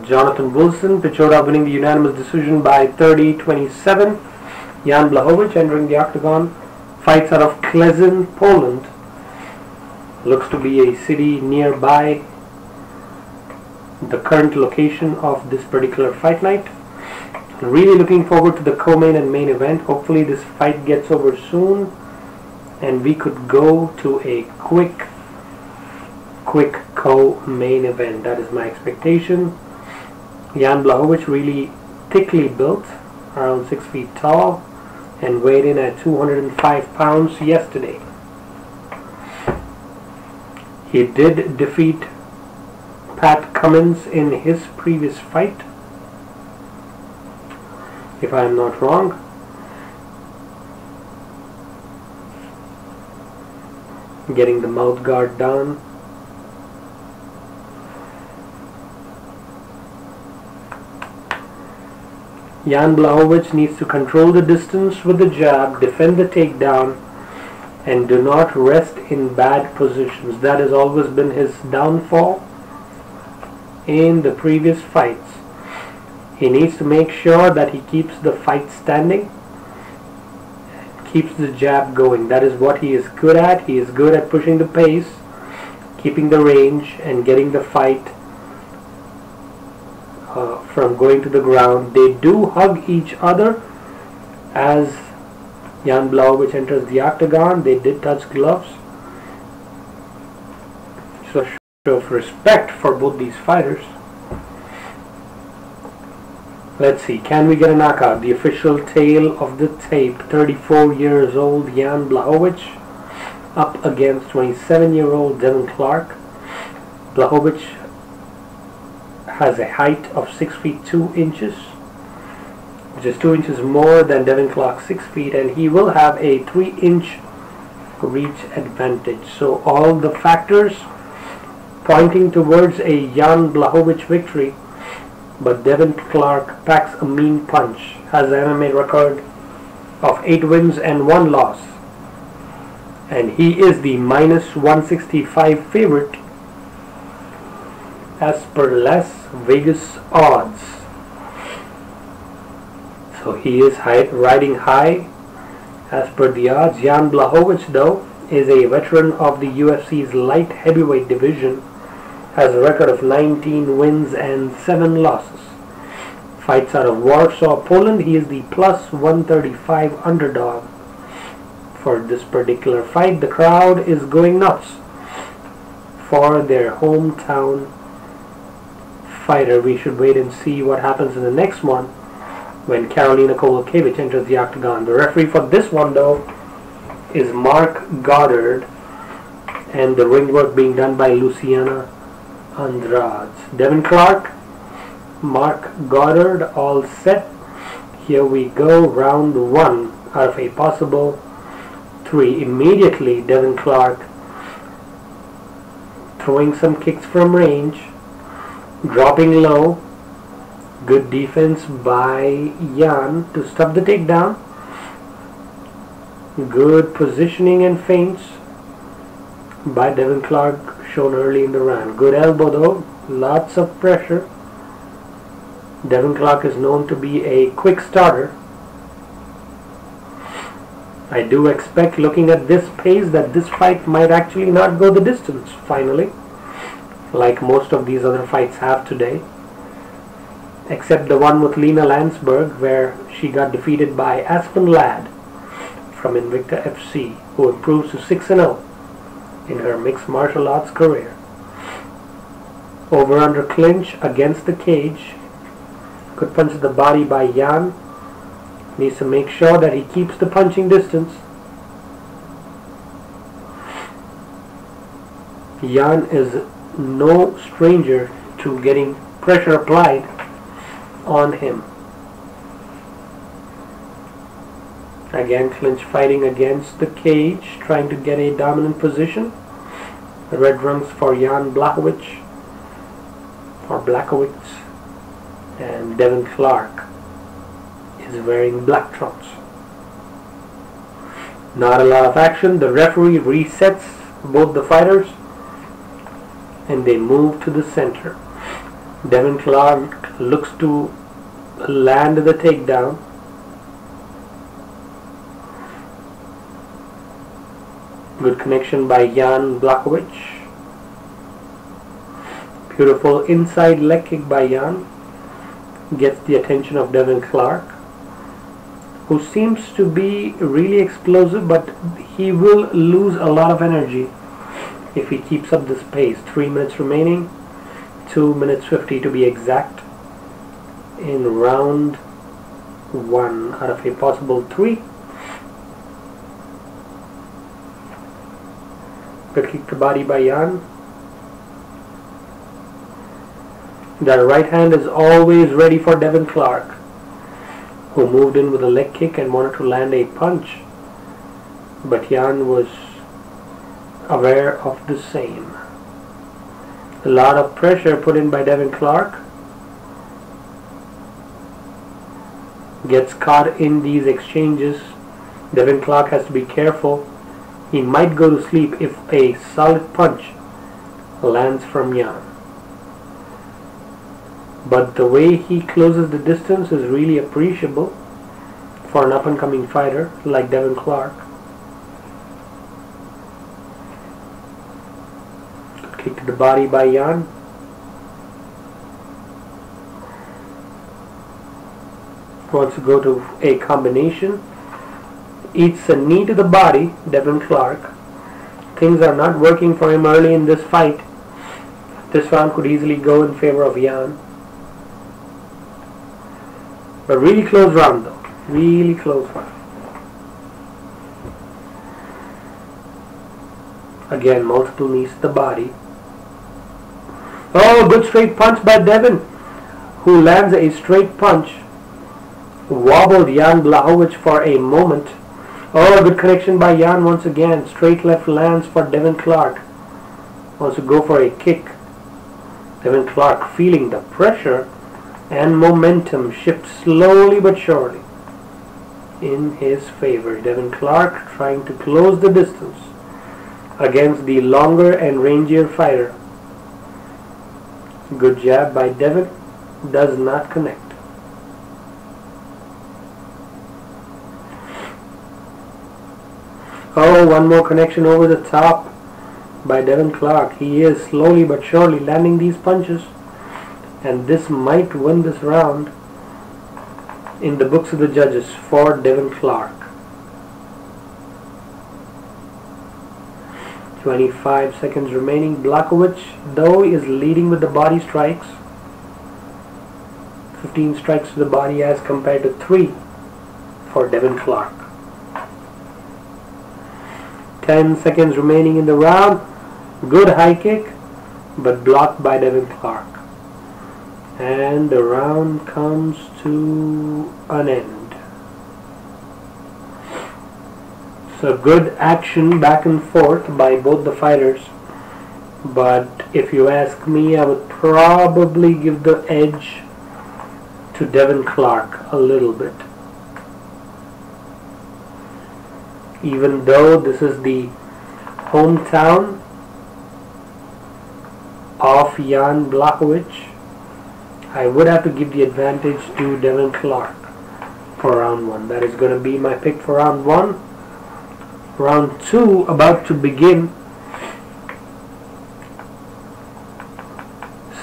Jonathan Wilson. Piechota winning the unanimous decision by 30-27. Jan Blachowicz entering the octagon. Fights out of Klezin, Poland. Looks to be a city nearby the current location of this particular fight night. Really looking forward to the co-main and main event. Hopefully this fight gets over soon and we could go to a quick co-main event. That is my expectation. Jan Blachowicz really thickly built, around 6 feet tall, and weighed in at 205 pounds yesterday. He did defeat Pat Cummins in his previous fight, if I am not wrong. Getting the mouth guard down. Jan Blachowicz needs to control the distance with the jab, defend the takedown, and do not rest in bad positions. That has always been his downfall in the previous fights. He needs to make sure that he keeps the fight standing, keeps the jab going. That is what he is good at. He is good at pushing the pace, keeping the range, and getting the fight from going to the ground. They do hug each other as Jan Blachowicz enters the octagon. They did touch gloves. So show of respect for both these fighters. Let's see, can we get a knockout? The official tale of the tape. 34 years old Jan Blachowicz up against 27-year-old Devin Clark. Blachowicz has a height of 6 feet 2 inches, which is 2 inches more than Devin Clark's 6 feet, and he will have a 3-inch reach advantage. So all the factors pointing towards a Jan Blachowicz victory, but Devin Clark packs a mean punch, has an MMA record of 8 wins and 1 loss, and he is the minus 165 favorite as per Las Vegas odds. So he is riding high as per the odds. Jan Blachowicz, though, is a veteran of the UFC's light heavyweight division, has a record of 19 wins and 7 losses. Fights out of Warsaw, Poland. He is the plus 135 underdog for this particular fight. The crowd is going nuts for their hometown fighter. We should wait and see what happens in the next one when Karolina Kowalkiewicz enters the octagon. The referee for this one, though, is Mark Goddard, and the ring work being done by Luciana Andrade. Devin Clark, Mark Goddard, all set. Here we go, round 1 out of a possible 3. Immediately Devin Clark throwing some kicks from range, dropping low. Good defense by Jan to stop the takedown. Good positioning and feints by Devin Clark shown early in the round. Good elbow though, lots of pressure. Devin Clark is known to be a quick starter. I do expect, looking at this pace, that this fight might actually not go the distance finally, like most of these other fights have today, except the one with Lena Landsberg where she got defeated by Aspen Ladd from Invicta FC, who improves to 6-0 in her mixed martial arts career. Over under clinch against the cage. Good punch to the body by Jan. Needs to make sure that he keeps the punching distance. Jan is no stranger to getting pressure applied on him. Again, clinch fighting against the cage, trying to get a dominant position. The red rungs for Jan Blachowicz, and Devin Clark is wearing black trunks. Not a lot of action. The referee resets both the fighters and they move to the center. Devin Clark looks to land the takedown. Good connection by Jan Blachowicz. Beautiful inside leg kick by Jan. Gets the attention of Devin Clark, who seems to be really explosive, but he will lose a lot of energy if he keeps up this pace. 3 minutes remaining, 2 minutes 50 to be exact, in round 1 out of a possible 3. Good kick to body by Jan. That right hand is always ready for Devin Clark, who moved in with a leg kick and wanted to land a punch, but Jan was aware of the same. A lot of pressure put in by Devin Clark. Gets caught in these exchanges. Devin Clark has to be careful. He might go to sleep if a solid punch lands from Jan. But the way he closes the distance is really appreciable for an up-and-coming fighter like Devin Clark. Good kick to the body by Jan. Wants to go to a combination. Eats a knee to the body, Devin Clark. Things are not working for him early in this fight. This round could easily go in favor of Jan. But really close round though. Really close round. Again, multiple knees to the body. Oh, good straight punch by Devin, who lands a straight punch. Wobbled Jan Blachowicz for a moment. Oh, good connection by Jan once again. Straight left lands for Devin Clark. Wants to go for a kick. Devin Clark feeling the pressure and momentum shift slowly but surely in his favor. Devin Clark trying to close the distance against the longer and rangier fighter. Good jab by Devin. Does not connect. Oh, one more connection over the top by Devin Clark. He is slowly but surely landing these punches, and this might win this round in the books of the judges for Devin Clark. 25 seconds remaining. Blachowicz, though, is leading with the body strikes. 15 strikes to the body as compared to 3 for Devin Clark. 10 seconds remaining in the round. Good high kick, but blocked by Devin Clark. And the round comes to an end. So good action back and forth by both the fighters. But if you ask me, I would probably give the edge to Devin Clark a little bit. Even though this is the hometown of Jan Blachowicz, I would have to give the advantage to Devin Clark for round 1. That is going to be my pick for round 1. Round 2 about to begin.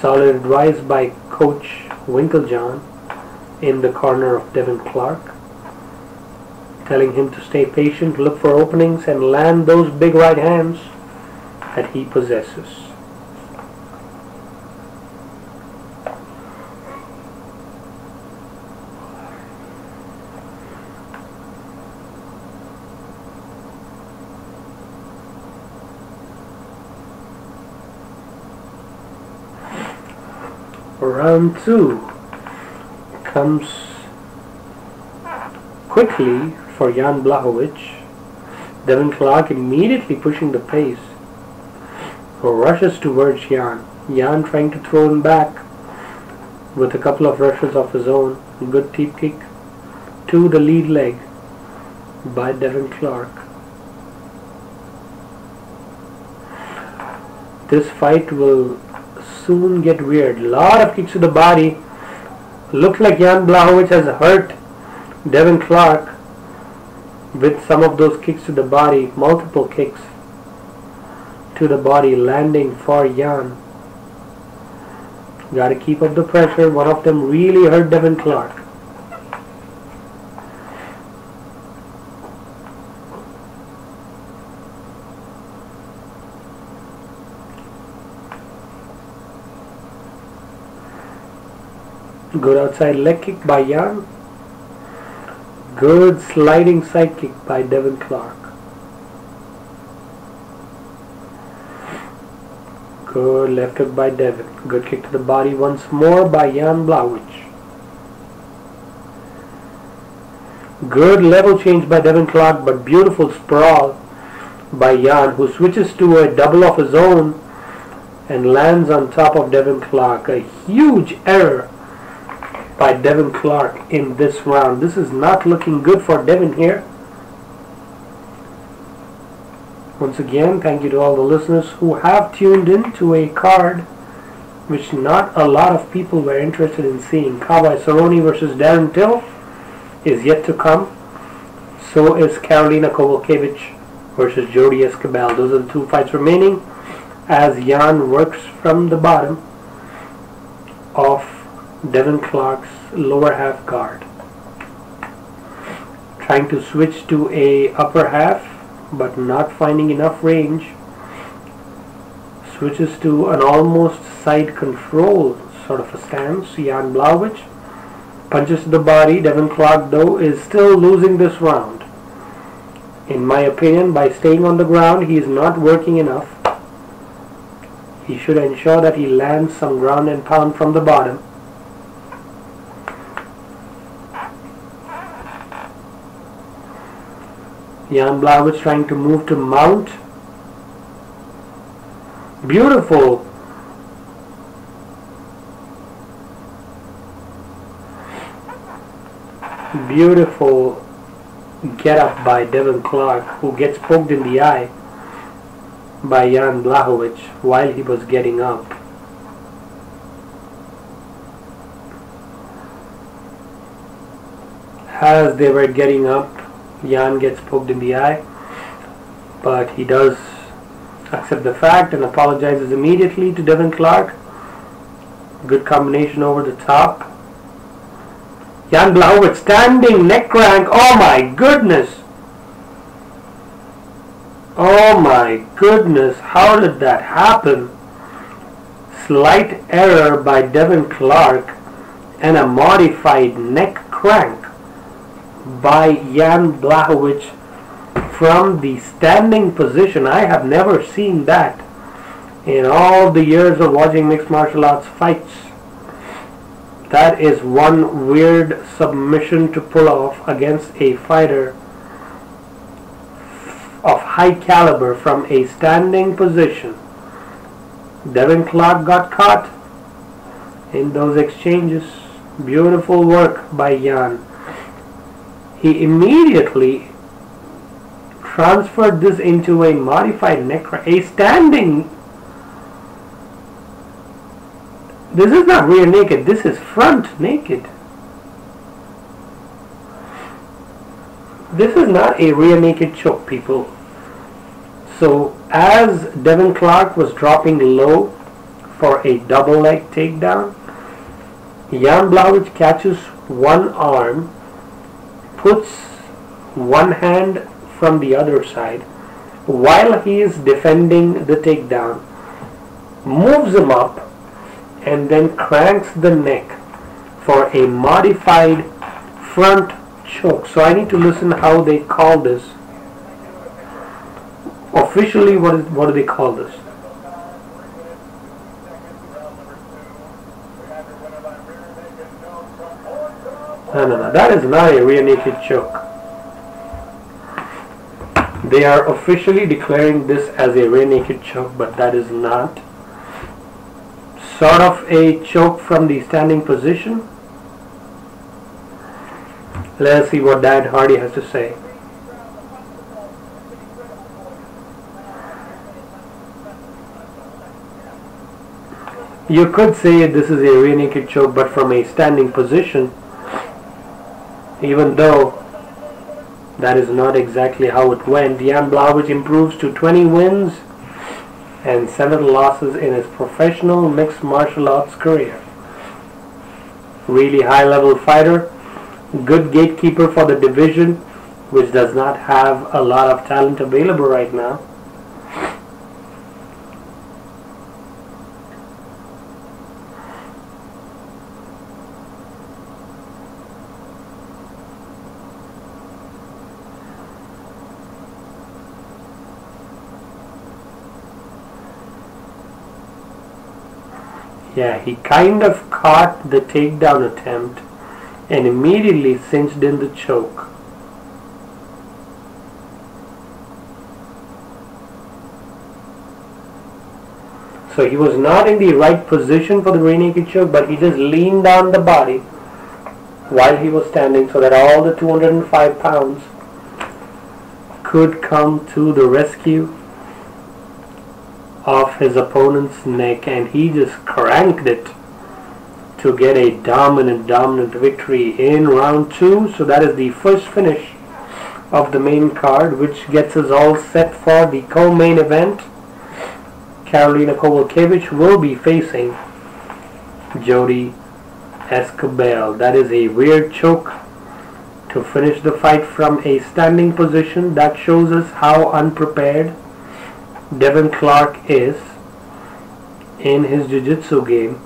Solid advice by Coach Winklejohn in the corner of Devin Clark, telling him to stay patient, look for openings, and land those big right hands that he possesses. Round 2 comes quickly for Jan Blachowicz. Devin Clark immediately pushing the pace. Rushes towards Jan. Jan trying to throw him back with a couple of rushes of his own. Good teep kick to the lead leg by Devin Clark. This fight will soon get weird. Lot of kicks to the body. Looks like Jan Blachowicz has hurt Devin Clark with some of those kicks to the body. Multiple kicks to the body landing for Jan. Got to keep up the pressure. One of them really hurt Devin Clark. Good outside leg kick by Jan. Good sliding side kick by Devin Clark. Good left hook by Devin. Good kick to the body once more by Jan Blachowicz. Good level change by Devin Clark, but beautiful sprawl by Jan, who switches to a double of his own and lands on top of Devin Clark. A huge error by Devin Clark in this round. This is not looking good for Devin here. Once again, thank you to all the listeners who have tuned in to a card which not a lot of people were interested in seeing. Cowboy Cerrone versus Darren Till is yet to come. So is Karolina Kowalkiewicz versus Jodie Esquibel. Those are the two fights remaining as Jan works from the bottom of Devin Clark's lower half guard, trying to switch to a upper half but not finding enough range. Switches to an almost side control sort of a stance. Jan Blachowicz punches to the body. Devin Clark though is still losing this round. In my opinion, by staying on the ground, he is not working enough. He should ensure that he lands some ground and pound from the bottom. Jan Blachowicz trying to move to mount. Beautiful. Beautiful get up by Devin Clark, who gets poked in the eye by Jan Blachowicz while he was getting up. As they were getting up, Jan gets poked in the eye, but he does accept the fact and apologizes immediately to Devin Clark. Good combination over the top. Jan Blachowicz standing neck crank. Oh my goodness! Oh my goodness, how did that happen? Slight error by Devin Clark and a modified neck crank by Jan Blachowicz from the standing position. I have never seen that in all the years of watching mixed martial arts fights. That is one weird submission to pull off against a fighter of high caliber from a standing position. Devin Clark got caught in those exchanges. Beautiful work by Jan. He immediately transferred this into a modified neck crank, a standing. This is not rear naked, this is front naked. This is not a rear naked choke, people. So as Devin Clark was dropping low for a double leg takedown, Jan Blachowicz catches one arm, puts one hand from the other side while he is defending the takedown, moves him up, and then cranks the neck for a modified front choke. So I need to listen how they call this. Officially, what do they call this? No, that is not a rear naked choke. They are officially declaring this as a rear naked choke, but that is not. Sort of a choke from the standing position. Let's see what Dan Hardy has to say. You could say this is a rear naked choke, but from a standing position, even though that is not exactly how it went. Jan Blachowicz improves to 20 wins and 7 losses in his professional mixed martial arts career. Really high level fighter, good gatekeeper for the division, which does not have a lot of talent available right now. Yeah, he kind of caught the takedown attempt and immediately cinched in the choke. So he was not in the right position for the rear naked choke, but he just leaned on the body while he was standing so that all the 205 pounds could come to the rescue of his opponent's neck, and he just cranked it to get a dominant victory in round 2. So that is the first finish of the main card, which gets us all set for the co-main event. Karolina Kowalkiewicz will be facing Jodie Esquibel. That is a weird choke to finish the fight from a standing position. That shows us how unprepared Devin Clark is in his jiu-jitsu game.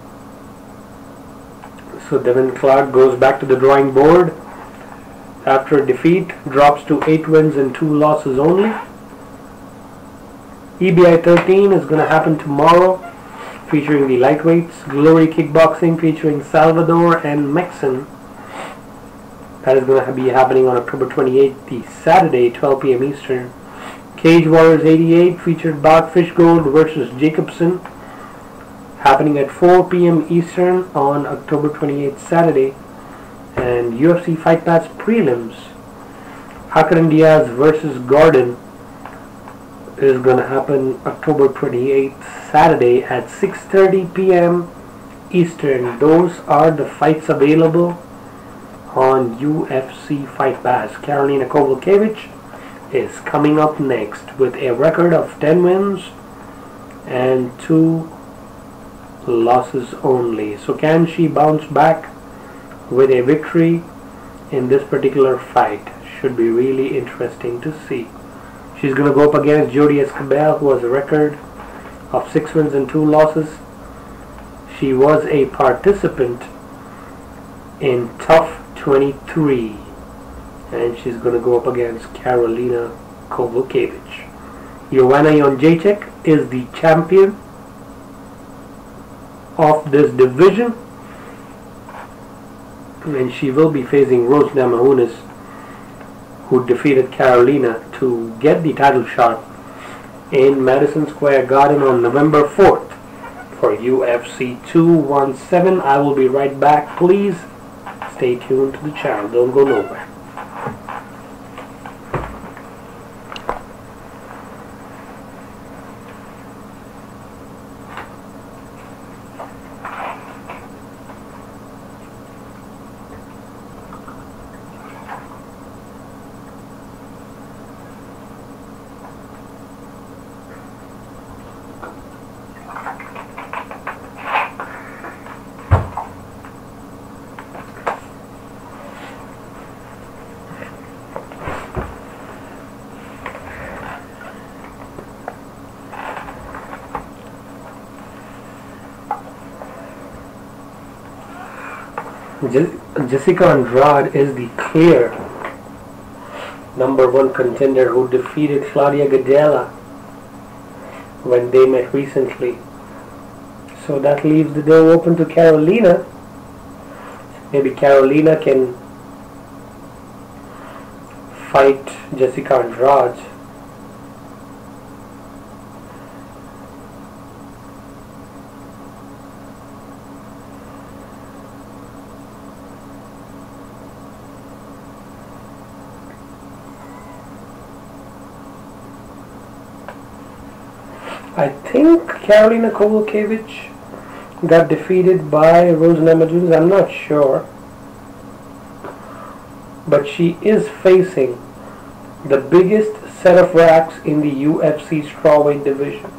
So Devin Clark goes back to the drawing board after a defeat, drops to 8 wins and 2 losses only. EBI 13 is going to happen tomorrow, featuring the lightweights. Glory Kickboxing featuring Salvador and Mexon. That is going to be happening on October 28th, the Saturday, 12 p.m. Eastern. Cage Warriors 88 featured Bart Fishgold versus Jacobson, happening at 4 p.m. Eastern on October 28th, Saturday. And UFC Fight Night Prelims, Hakaran Diaz versus Gordon, is going to happen October 28th, Saturday at 6:30 p.m. Eastern. Those are the fights available on UFC Fight Pass. Karolina Kowalkiewicz is coming up next with a record of 10 wins and 2 losses only. So can she bounce back with a victory in this particular fight? Should be really interesting to see. She's going to go up against Jodie Esquibel, who has a record of 6 wins and 2 losses. She was a participant in Tough 23, and she's going to go up against Karolina Kowalkiewicz. Joanna Jędrzejczyk is the champion of this division, and she will be facing Rose Namajunas, who defeated Karolina to get the title shot in Madison Square Garden on November 4th for UFC 217. I will be right back. Please stay tuned to the channel. Don't go nowhere. Jessica Andrade is the clear #1 contender who defeated Claudia Gadelha when they met recently. So that leaves the door open to Karolina. Maybe Karolina can fight Jessica Andrade. I think Karolina Kowalkiewicz got defeated by Rose Namajunas? I'm not sure. But she is facing the biggest set of racks in the UFC strawweight division.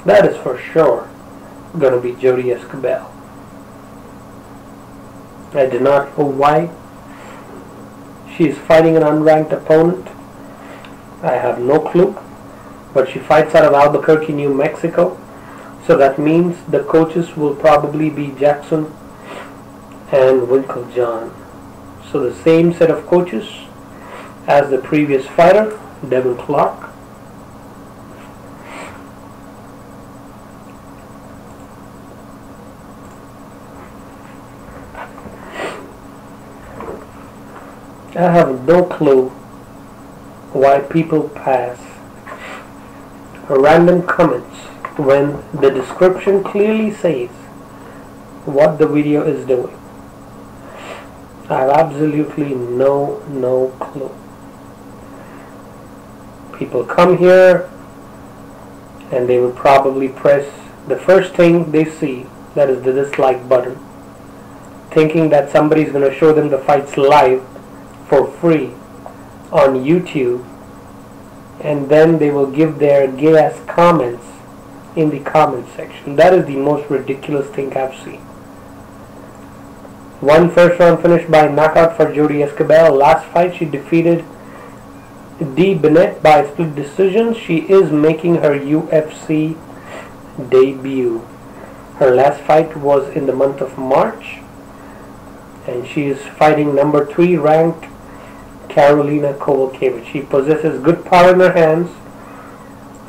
That is for sure going to be Jodie Esquibel. I do not know why she is fighting an unranked opponent. I have no clue. But she fights out of Albuquerque, New Mexico. So that means the coaches will probably be Jackson and Winklejohn. So the same set of coaches as the previous fighter, Devin Clark. I have no clue why people pass random comments when the description clearly says what the video is doing. I have absolutely no clue. People come here and they will probably press the first thing they see, that is the dislike button, thinking that somebody's going to show them the fights live for free on YouTube, and then they will give their gay-ass comments in the comment section. That is the most ridiculous thing I've seen. One first round finish by knockout for Jodie Esquibel. Last fight she defeated Dee Bennett by split decision. She is making her UFC debut. Her last fight was in the month of March, and she is fighting number 3 ranked Karolina Kowalkiewicz. She possesses good power in her hands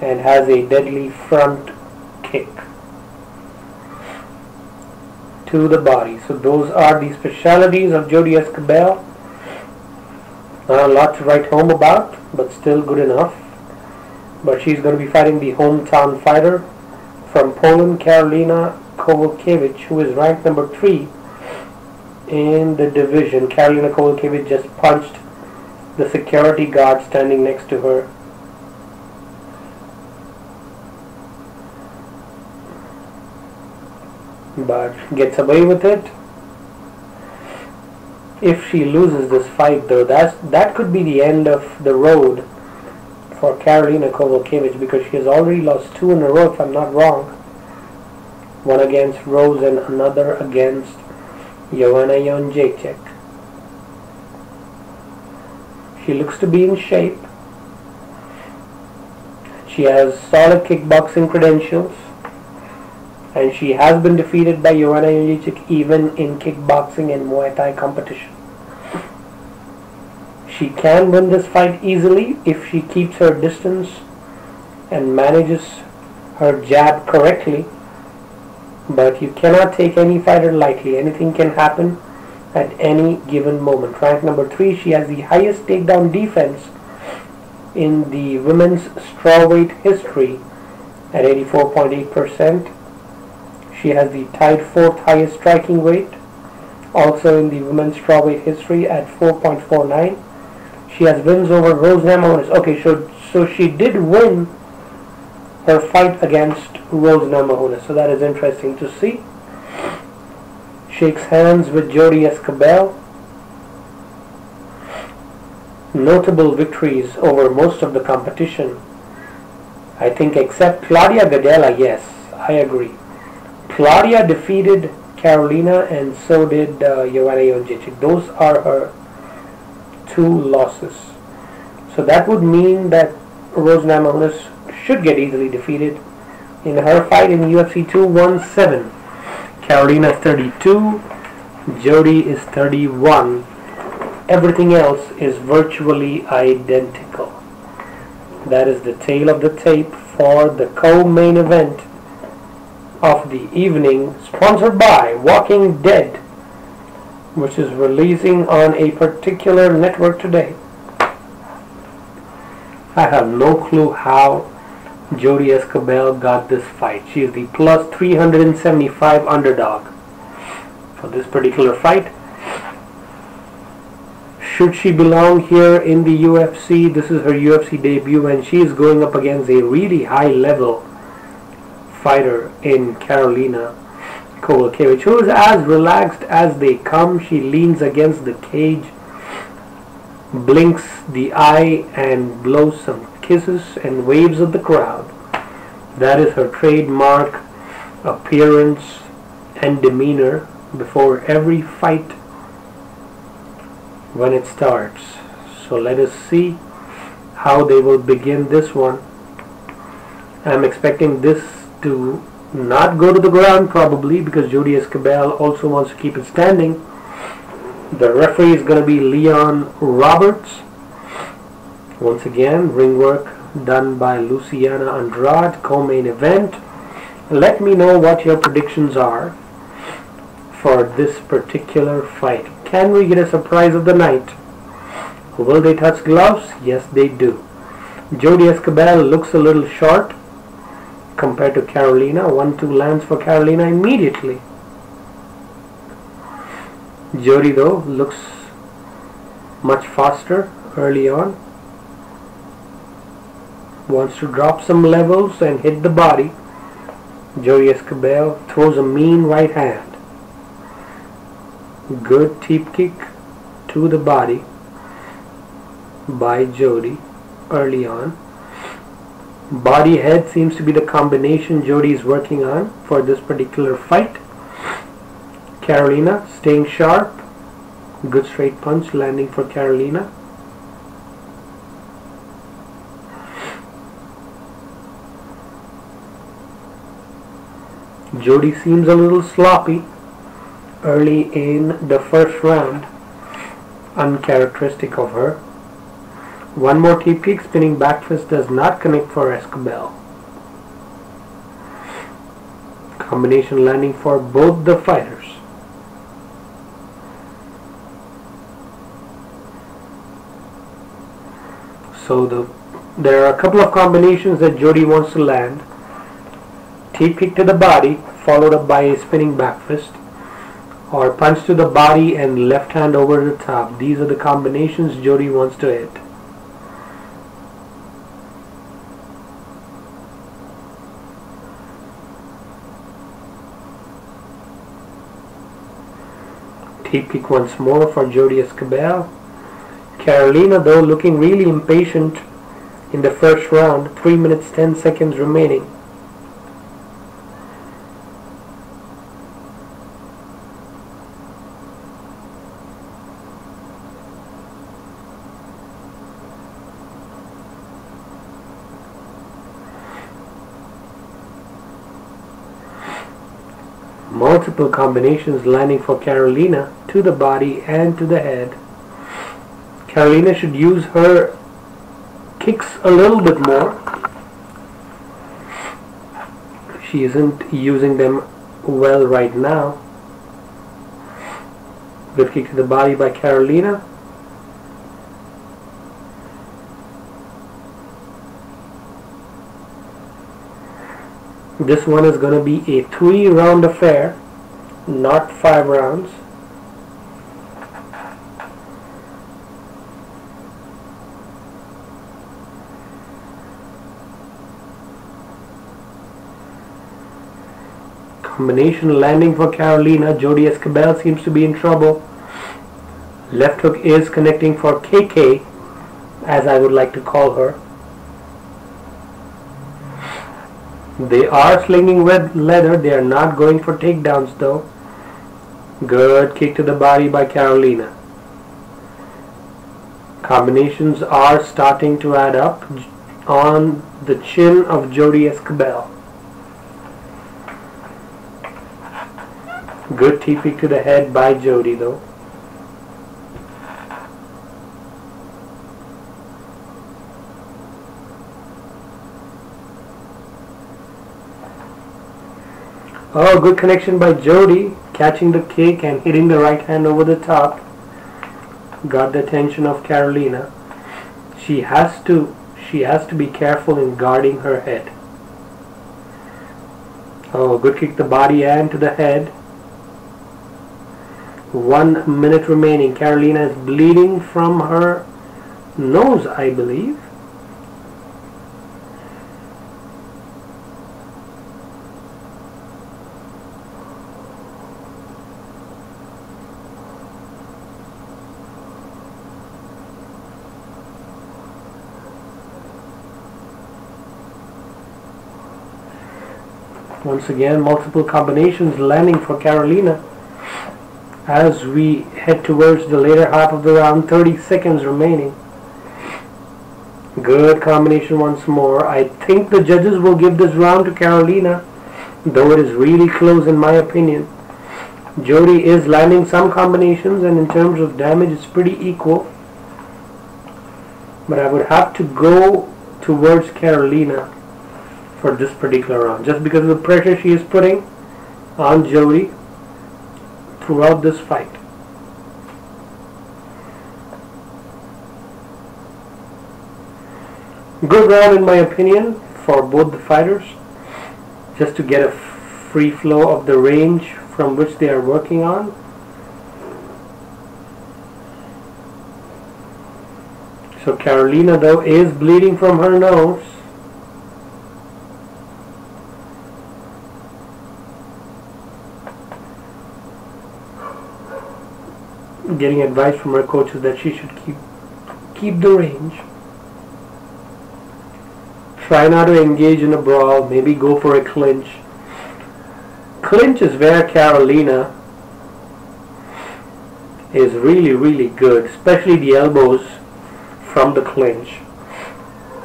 and has a deadly front kick to the body. So those are the specialities of Jodie Esquibel. Not a lot to write home about, but still good enough. But she's going to be fighting the hometown fighter from Poland, Karolina Kowalkiewicz, who is ranked number 3 in the division. Karolina Kowalkiewicz just punched the security guard standing next to her. But gets away with it. If she loses this fight though, that could be the end of the road for Karolina Kowalkiewicz, because she has already lost 2 in a row if I'm not wrong. One against Rose and another against Joanna Jędrzejczyk. She looks to be in shape. She has solid kickboxing credentials, and she has been defeated by Joanna Jędrzejczyk even in kickboxing and Muay Thai competition. She can win this fight easily if she keeps her distance and manages her jab correctly, but you cannot take any fighter lightly. Anything can happen at any given moment. Ranked number 3, she has the highest takedown defense in the women's strawweight history at 84.8%. She has the tied 4th highest striking weight, also in the women's strawweight history at 4.49. She has wins over Rose Namajunas. Okay, so she did win her fight against Rose Namajunas, so that is interesting to see. Shakes hands with Jodie Esquibel. Notable victories over most of the competition, I think, except Claudia Gadelha. Yes, I agree. Claudia defeated Karolina, and so did Joanna Jędrzejczyk. Those are her 2 losses. So that would mean that Rose Namajunas should get easily defeated in her fight in UFC 217. Karolina is 32, Jodie is 31. Everything else is virtually identical. That is the tail of the tape for the co-main event of the evening, sponsored by Walking Dead, which is releasing on a particular network today. I have no clue how Jodie Esquibel got this fight. She is the plus 375 underdog for this particular fight. Should she belong here in the UFC? This is her UFC debut, and she is going up against a really high level fighter in Karolina Kowalkiewicz, who is as relaxed as they come. She leans against the cage, blinks the eye, and blows some kisses and waves at the crowd. That is her trademark appearance and demeanor before every fight when it starts. So let us see how they will begin this one. I'm expecting this to not go to the ground probably, because Jodie Esquibel also wants to keep it standing. The referee is going to be Leon Roberts. Once again, ring work done by Luciana Andrade, co-main event. Let me know what your predictions are for this particular fight. Can we get a surprise of the night? Will they touch gloves? Yes, they do. Jodie Esquibel looks a little short compared to Karolina. 1-2 lands for Karolina immediately. Jodie though looks much faster early on. Wants to drop some levels and hit the body. Jodie Esquibel throws a mean right hand. Good teep kick to the body by Jodie early on. Body head seems to be the combination Jodie is working on for this particular fight. Karolina staying sharp. Good straight punch landing for Karolina. Jodie seems a little sloppy early in the first round. Uncharacteristic of her. One more teep kick, spinning back fist does not connect for Esquibel. Combination landing for both the fighters. So there are a couple of combinations that Jodie wants to land. Teep kick to the body, followed up by a spinning back fist, or punch to the body and left hand over the top. These are the combinations Jodie wants to hit. Teep kick once more for Jodie Esquibel. Karolina though looking really impatient in the first round. 3 minutes 10 seconds remaining. Multiple combinations landing for Karolina to the body and to the head. Karolina should use her kicks a little bit more. She isn't using them well right now. Good kick to the body by Karolina. This one is going to be a 3-round affair, not 5 rounds. Combination landing for Karolina. Jodie Esquibel seems to be in trouble. Left hook is connecting for KK, as I would like to call her. They are slinging with leather. They are not going for takedowns though. Good kick to the body by Karolina. Combinations are starting to add up on the chin of Jodie Esquibel. Good teep kick to the head by Jodie though. Oh, good connection by Jodie, catching the kick and hitting the right hand over the top. Got the attention of Karolina. She has to be careful in guarding her head. Oh, good kick to the body and to the head. 1 minute remaining. Karolina is bleeding from her nose, I believe. Once again, multiple combinations landing for Karolina as we head towards the later half of the round. 30 seconds remaining. Good combination once more. I think the judges will give this round to Karolina, though it is really close in my opinion. Jodie is landing some combinations, and in terms of damage it's pretty equal. But I would have to go towards Karolina for this particular round, just because of the pressure she is putting on Jodie throughout this fight. Good round in my opinion for both the fighters, just to get a free flow of the range from which they are working on. So Karolina though is bleeding from her nose. Getting advice from her coaches that she should keep the range. Try not to engage in a brawl, maybe go for a clinch. Clinch is where Karolina is really good, especially the elbows from the clinch.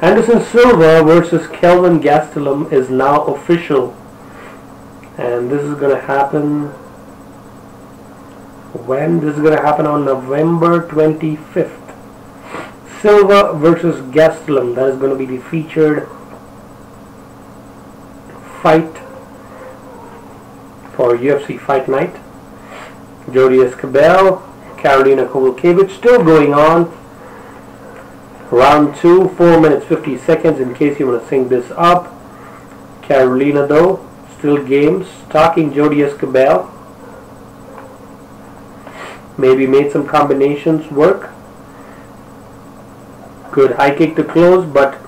Anderson Silva versus Kelvin Gastelum is now official, and this is going to happen when? This is going to happen on November 25th. Silva versus Gastelum, that is going to be the featured fight for UFC Fight Night. Jodie Esquibel, Karolina Kowalkiewicz still going on. Round 2, 4 minutes 50 seconds in case you want to sync this up. Karolina though, still game, stalking Jodie Esquibel. Maybe made some combinations work. Good high kick to close, but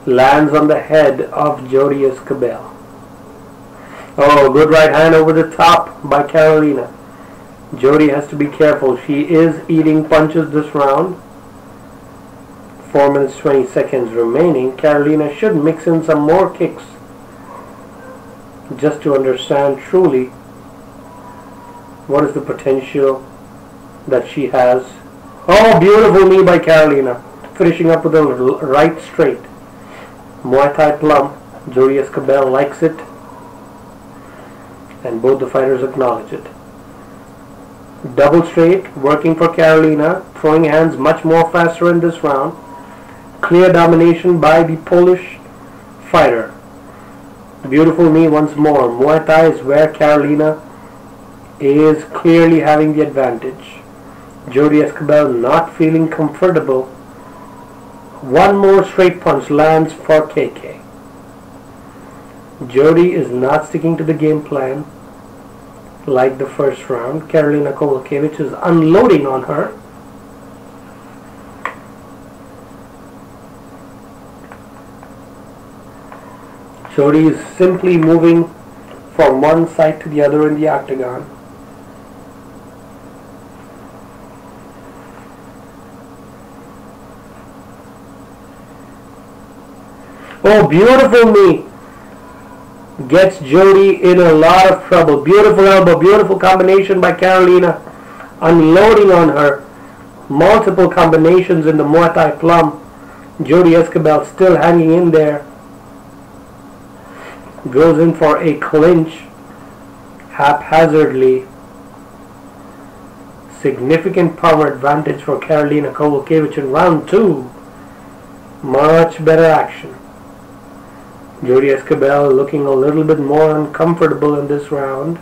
lands on the head of Jodie Esquibel. Oh, good right hand over the top by Karolina. Jodie has to be careful. She is eating punches this round. 4 minutes 20 seconds remaining. Karolina should mix in some more kicks just to understand truly what is the potential that she has. Oh, beautiful knee by Karolina. Finishing up with a right straight. Muay Thai plum. Jodie Esquibel likes it, and both the fighters acknowledge it. Double straight working for Karolina. Throwing hands much more faster in this round. Clear domination by the Polish fighter. Beautiful knee once more. Muay Thai is where Karolina is clearly having the advantage. Jodie Esquibel not feeling comfortable. One more straight punch lands for KK. Jodie is not sticking to the game plan like the first round. Karolina Kowalkiewicz is unloading on her. Jodie is simply moving from one side to the other in the octagon. Oh, beautiful knee. Gets Jodie in a lot of trouble. Beautiful elbow, beautiful combination by Karolina. Unloading on her. Multiple combinations in the Muay Thai plum. Jodie Esquibel still hanging in there. Goes in for a clinch haphazardly. Significant power advantage for Karolina Kowalkiewicz in round 2. Much better action. Jodie Esquibel looking a little bit more uncomfortable in this round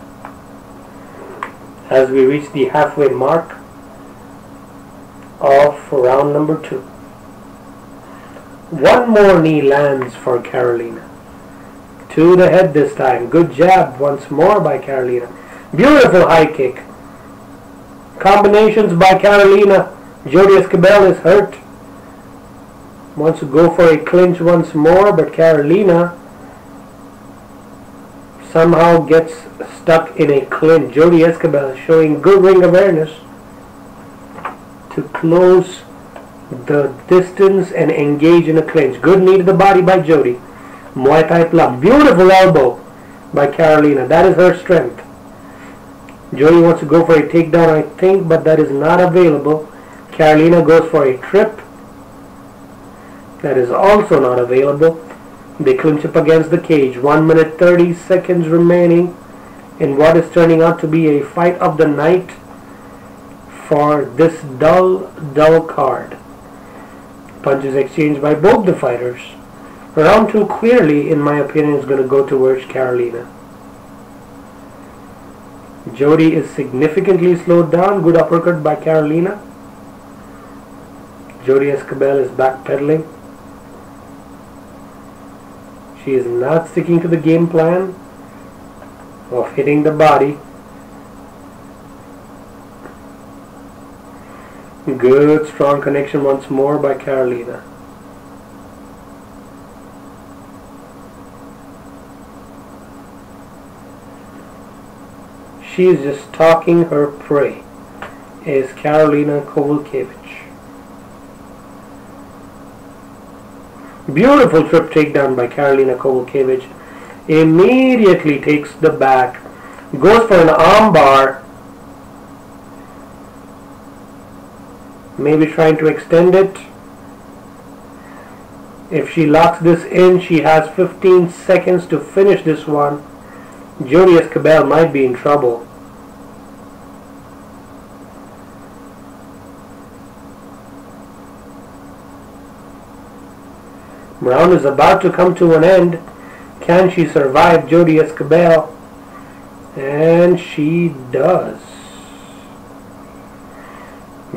as we reach the halfway mark of round number 2. One more knee lands for Karolina. To the head this time. Good jab once more by Karolina. Beautiful high kick. Combinations by Karolina. Jodie Esquibel is hurt. Wants to go for a clinch once more, but Karolina somehow gets stuck in a clinch. Jodie Esquibel showing good ring awareness to close the distance and engage in a clinch. Good knee to the body by Jodie. Muay Thai plum. Beautiful elbow by Karolina. That is her strength. Jodie wants to go for a takedown, I think, but that is not available. Karolina goes for a trip. That is also not available. They clinch up against the cage. 1 minute 30 seconds remaining in what is turning out to be a fight of the night for this dull card. Punches exchanged by both the fighters. Round 2 clearly, in my opinion, is going to go towards Karolina. Jodie is significantly slowed down. Good uppercut by Karolina. Jodie Esquibel is backpedaling. She is not sticking to the game plan of hitting the body. Good strong connection once more by Karolina. She is just stalking her prey, is Karolina Kowalkiewicz. Beautiful trip takedown by Karolina Kowalkiewicz. Immediately takes the back. Goes for an armbar. Maybe trying to extend it. If she locks this in, she has 15 seconds to finish this one. Jodie Esquibel might be in trouble. Round is about to come to an end. Can she survive Jodie Esquibel? And she does.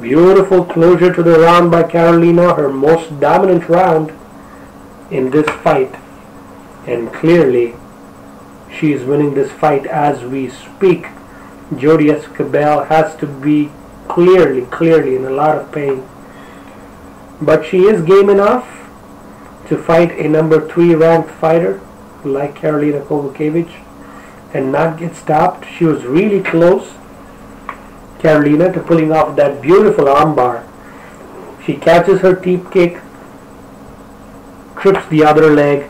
Beautiful closure to the round by Karolina, her most dominant round in this fight. And clearly, she is winning this fight as we speak. Jodie Esquibel has to be clearly in a lot of pain. But she is game enough to fight a number 3 ranked fighter like Karolina Kowalkiewicz and not get stopped. She was really close, Karolina, to pulling off that beautiful armbar. She catches her teep kick, trips the other leg,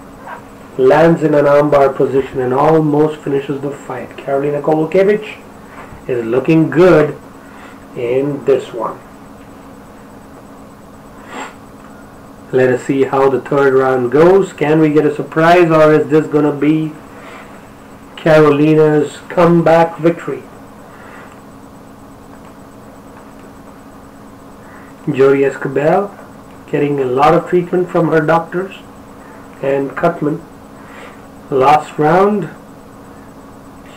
lands in an armbar position and almost finishes the fight. Karolina Kowalkiewicz is looking good in this one. Let us see how the third round goes. Can we get a surprise, or is this going to be Karolina's comeback victory? Jodie Esquibel getting a lot of treatment from her doctors and Cutman. Last round.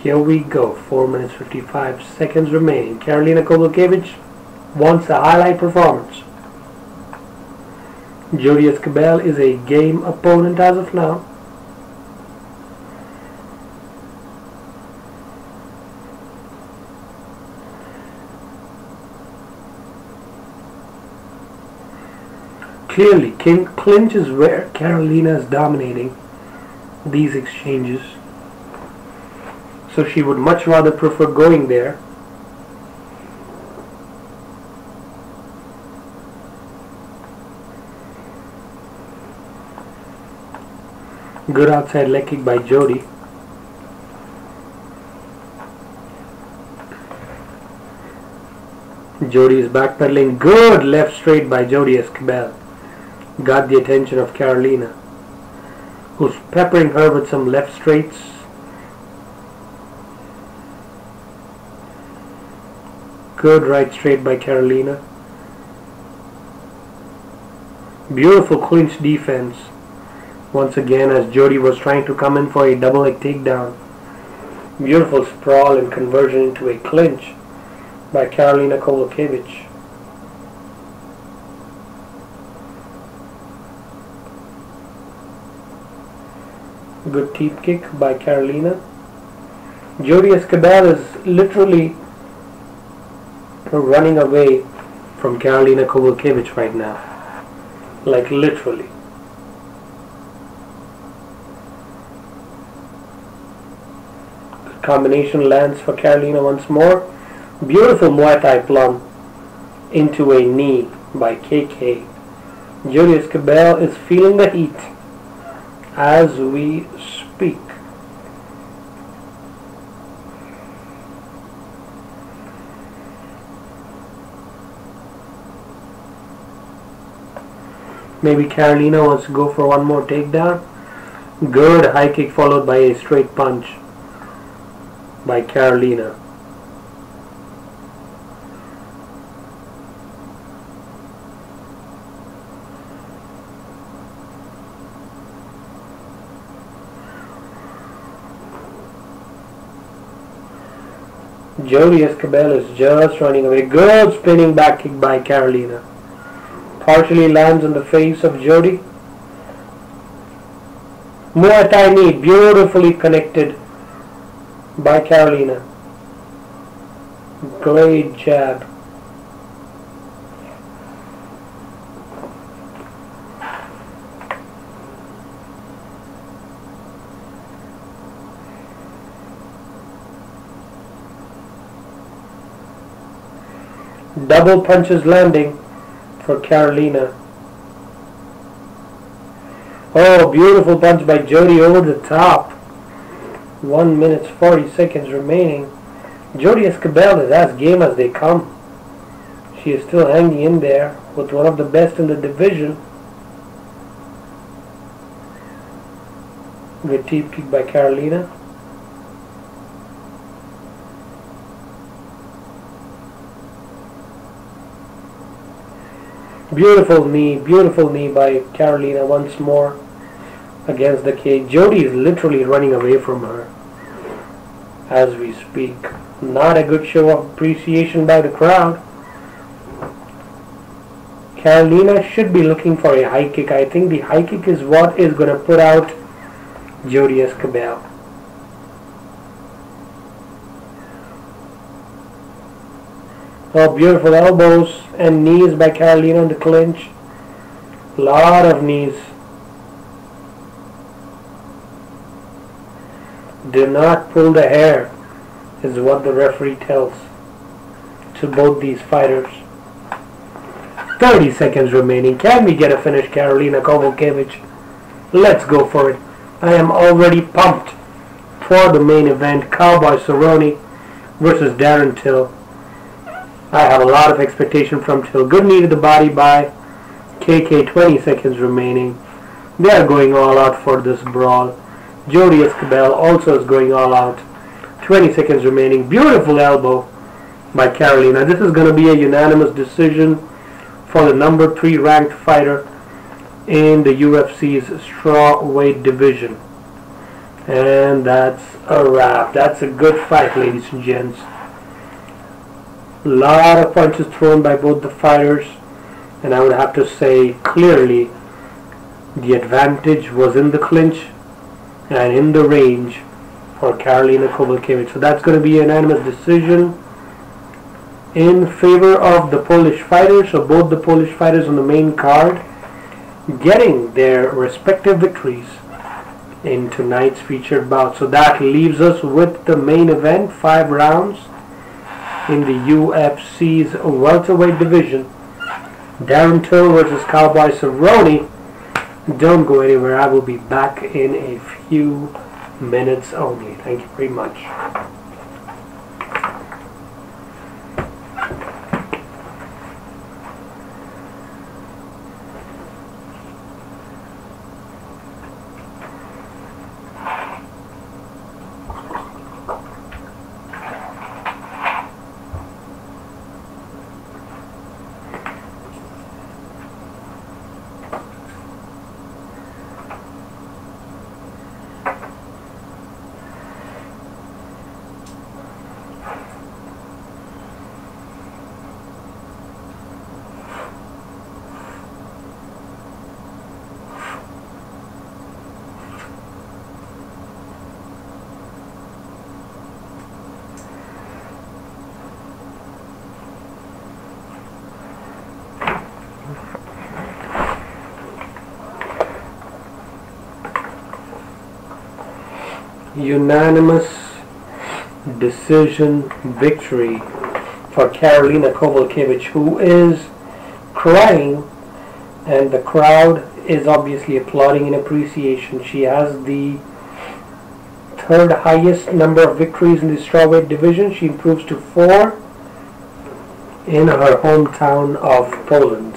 Here we go. 4 minutes 55 seconds remaining. Karolina Kowalkiewicz wants a highlight performance. Jodie Esquibel is a game opponent as of now. Clearly, clinch is where Karolina is dominating these exchanges. So she would much rather prefer going there. Good outside leg kick by Jodie. Jodie is backpedaling. Good left straight by Jodie Esquibel. Got the attention of Karolina, who's peppering her with some left straights. Good right straight by Karolina. Beautiful clinch defense. Once again, as Jodie was trying to come in for a double leg takedown. Beautiful sprawl and conversion into a clinch by Karolina Kowalkiewicz. Good teep kick by Karolina. Jodie Esquibel is literally running away from Karolina Kowalkiewicz right now. Like literally. Combination lands for Karolina once more. Beautiful Muay Thai plum into a knee by KK. Jodie Esquibel is feeling the heat as we speak. Maybe Karolina wants to go for one more takedown. Good high kick followed by a straight punch by Karolina. Jodie Esquibel is just running away. Good spinning back kick by Karolina. Partially lands on the face of Jodie. Muay Thai knee, beautifully connected by Karolina. Great jab. Double punches landing for Karolina. Oh, beautiful punch by Jodie over the top. 1 minute 40 seconds remaining. Jodie Esquibel is as game as they come. She is still hanging in there with one of the best in the division. Good deep kick by Karolina. Beautiful knee by Karolina once more against the cage. Jodie is literally running away from her as we speak. Not a good show of appreciation by the crowd. Karolina should be looking for a high kick. I think the high kick is what is going to put out Jodie Esquibel. Oh, beautiful elbows and knees by Karolina in the clinch. Lot of knees. Do not pull the hair is what the referee tells to both these fighters. 30 seconds remaining. Can we get a finish, Karolina Kowalkiewicz? Let's go for it. I am already pumped for the main event. Cowboy Cerrone versus Darren Till. I have a lot of expectation from Till. Good knee to the body by KK. 20 seconds remaining. They are going all out for this brawl. Jodie Esquibel also is going all out. 20 seconds remaining. Beautiful elbow by Karolina. This is going to be a unanimous decision for the number 3 ranked fighter in the UFC's strawweight division. And that's a wrap. That's a good fight, ladies and gents. Lot of punches thrown by both the fighters, and I would have to say clearly the advantage was in the clinch and in the range for Karolina Kowalkiewicz. So that's going to be a unanimous decision in favor of the Polish fighters. So both the Polish fighters on the main card getting their respective victories in tonight's featured bout. So that leaves us with the main event, 5 rounds in the UFC's welterweight division. Darren Till versus Cowboy Cerrone. Don't go anywhere. I will be back in a few minutes only. Thank you very much. Unanimous decision victory for Karolina Kowalkiewicz, who is crying, and the crowd is obviously applauding in appreciation. She has the 3rd highest number of victories in the strawweight division. She improves to 4 in her hometown of Poland.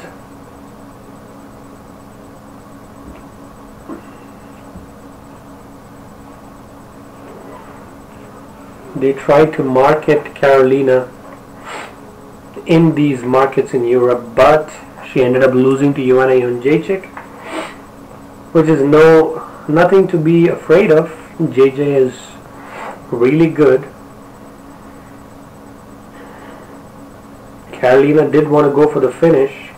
They tried to market Karolina in these markets in Europe, but she ended up losing to Joanna Jędrzejczyk, which is nothing to be afraid of. JJ is really good. Karolina did want to go for the finish.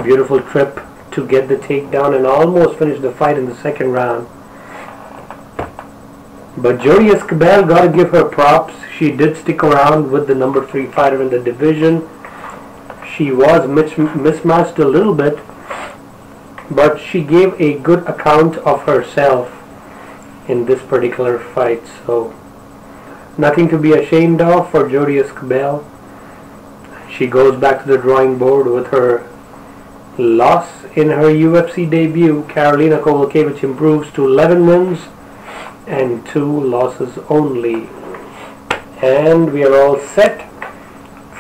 Beautiful trip to get the takedown and almost finish the fight in the second round. But Jodie Esquibel, got to give her props. She did stick around with the number 3 fighter in the division. She was mismatched a little bit, but she gave a good account of herself in this particular fight. So nothing to be ashamed of for Jodie Esquibel. She goes back to the drawing board with her loss in her UFC debut. Karolina Kowalkiewicz improves to 11 wins and 2 losses only. And we are all set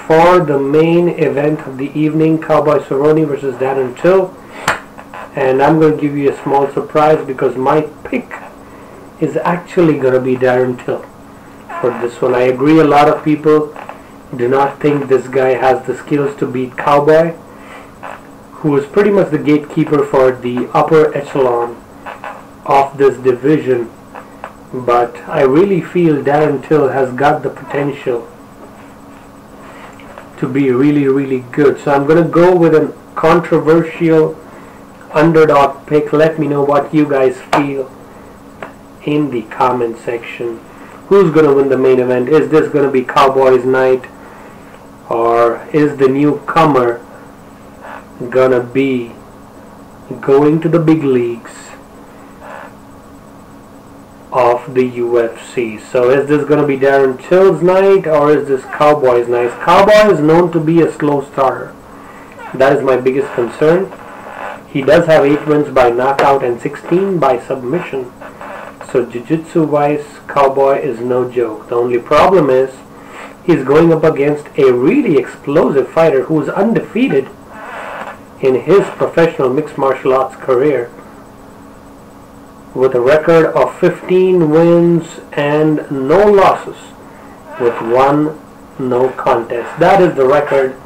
for the main event of the evening, Cowboy Cerrone versus Darren Till. And I'm going to give you a small surprise because my pick is actually going to be Darren Till for this one. I agree, a lot of people do not think this guy has the skills to beat Cowboy, who is pretty much the gatekeeper for the upper echelon of this division. But I really feel Darren Till has got the potential to be really, really good. So I'm going to go with a controversial underdog pick. Let me know what you guys feel in the comment section. Who's going to win the main event? Is this going to be Cowboy's night, or is the newcomer going to be going to the big leagues of the UFC? So is this going to be Darren Till's night, or is this Cowboy's night? Cowboy is known to be a slow starter. That is my biggest concern. He does have 8 wins by knockout and 16 by submission. So jiu-jitsu wise, Cowboy is no joke. The only problem is he's going up against a really explosive fighter who is undefeated in his professional mixed martial arts career, with a record of 15 wins and no losses, with 1 no contest. That is the record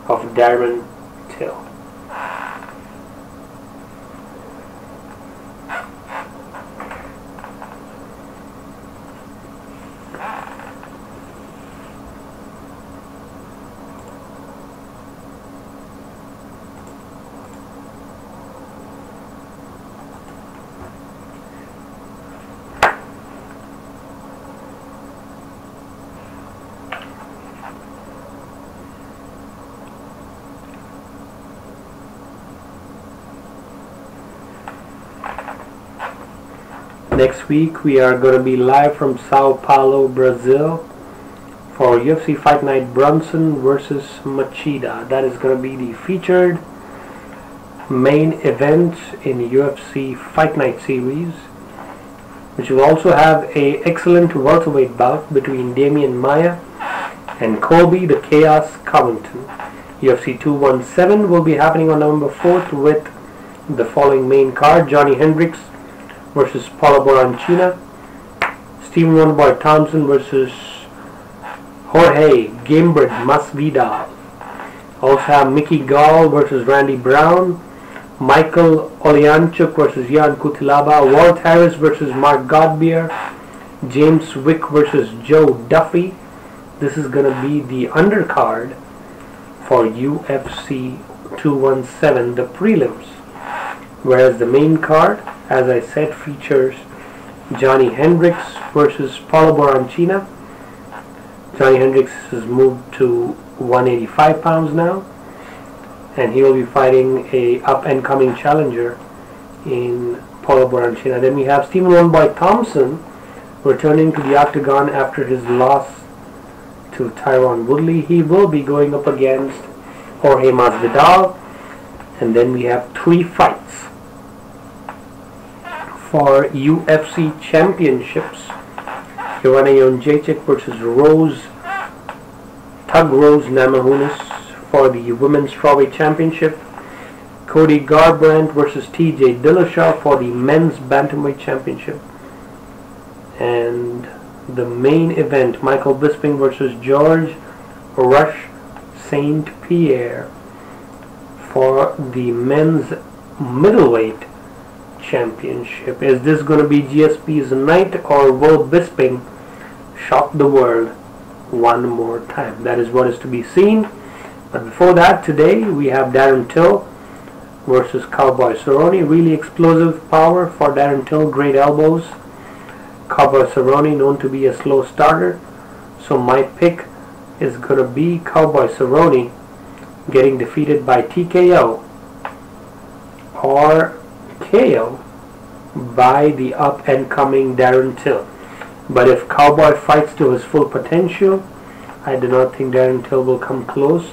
of Darren Till. Next week we are going to be live from Sao Paulo, Brazil for UFC Fight Night Brunson versus Machida. That is going to be the featured main event in UFC Fight Night series, which will also have an excellent welterweight bout between Damian Maia and Colby the Chaos Covington. UFC 217 will be happening on November 4th with the following main card: Johnny Hendricks versus Paulo Boranchina, Stephen Wonderboy Thompson versus Jorge Gambrit Masvidal. Also have Mickey Gall versus Randy Brown, Michael Oleanchuk versus Jan Kutilaba, Walt Harris versus Mark Godbeer, James Wick versus Joe Duffy. This is going to be the undercard for UFC 217, the prelims. Whereas the main card, as I said, features Johnny Hendricks versus Paulo Boranchina. Johnny Hendricks has moved to 185 pounds now, and he will be fighting a up-and-coming challenger in Paulo Boranchina. Then we have Stephen Wonderboy Thompson returning to the octagon after his loss to Tyron Woodley. He will be going up against Jorge Masvidal. And then we have 3 fights for UFC championships: Joanna Jędrzejczyk versus Tug Rose Namajunas for the women's strawweight championship, Cody Garbrandt versus TJ Dillashaw for the men's bantamweight championship, And the main event, Michael Bisping versus George Rush St. Pierre for the men's middleweight championship. Is this going to be GSP's night, or will Bisping shock the world one more time? That is what is to be seen. But before that, today we have Darren Till versus Cowboy Cerrone. Really explosive power for Darren Till, great elbows. Cowboy Cerrone known to be a slow starter. So my pick is going to be Cowboy Cerrone getting defeated by TKO or KO by the up and coming Darren Till. But if Cowboy fights to his full potential, I do not think Darren Till will come close.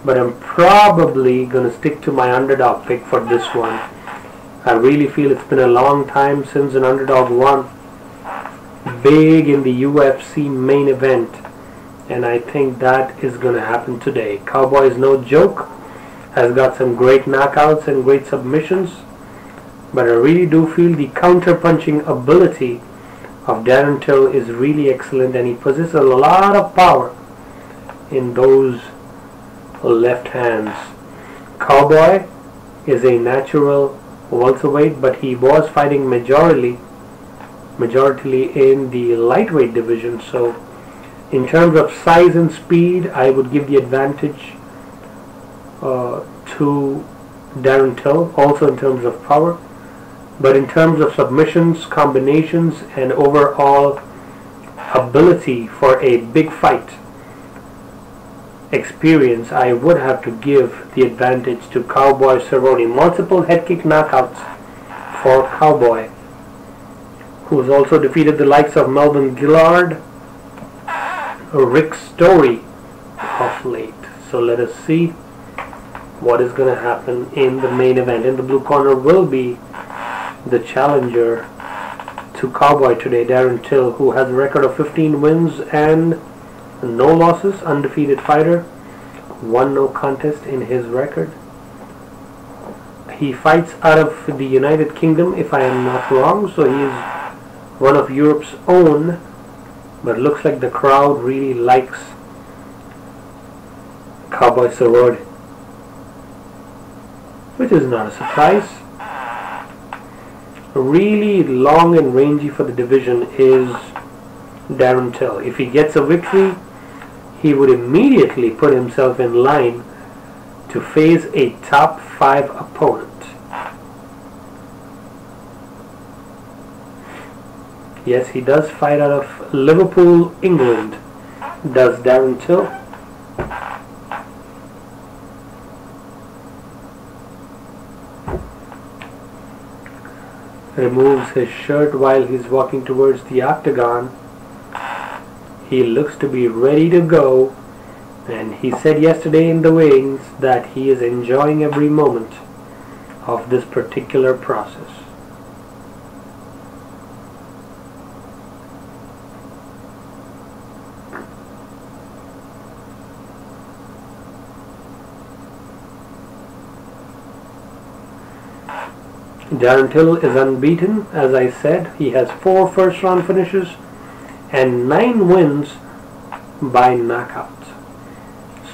But I'm probably going to stick to my underdog pick for this one. I really feel it's been a long time since an underdog won big in the UFC main event, and I think that is going to happen today. Cowboy is no joke, has got some great knockouts and great submissions, but I really do feel the counter-punching ability of Darren Till is really excellent, and he possesses a lot of power in those left hands. Cowboy is a natural welterweight, but he was fighting majority in the lightweight division. So in terms of size and speed, I would give the advantage to Darren Till, also in terms of power. But in terms of submissions, combinations, and overall ability for a big fight experience, I would have to give the advantage to Cowboy Cerrone. Multiple head kick knockouts for Cowboy, who has also defeated the likes of Melvin Gillard, Rick Story of late. So let us see what is going to happen in the main event. In the blue corner will be the challenger to Cowboy today, Darren Till, who has a record of 15 wins and no losses, undefeated fighter, one no contest in his record. He fights out of the United Kingdom, if I am not wrong, so he is one of Europe's own, but looks like the crowd really likes Cowboy Cerrone, which is not a surprise. Really long and rangy for the division is Darren Till. If he gets a victory, he would immediately put himself in line to face a top 5 opponent. Yes, he does fight out of Liverpool, England, does Darren Till. Removes his shirt while he's walking towards the octagon. He looks to be ready to go, and he said yesterday in the weigh-ins that he is enjoying every moment of this particular process. Darren Till is unbeaten, as I said. He has 4 first-round finishes and 9 wins by knockout.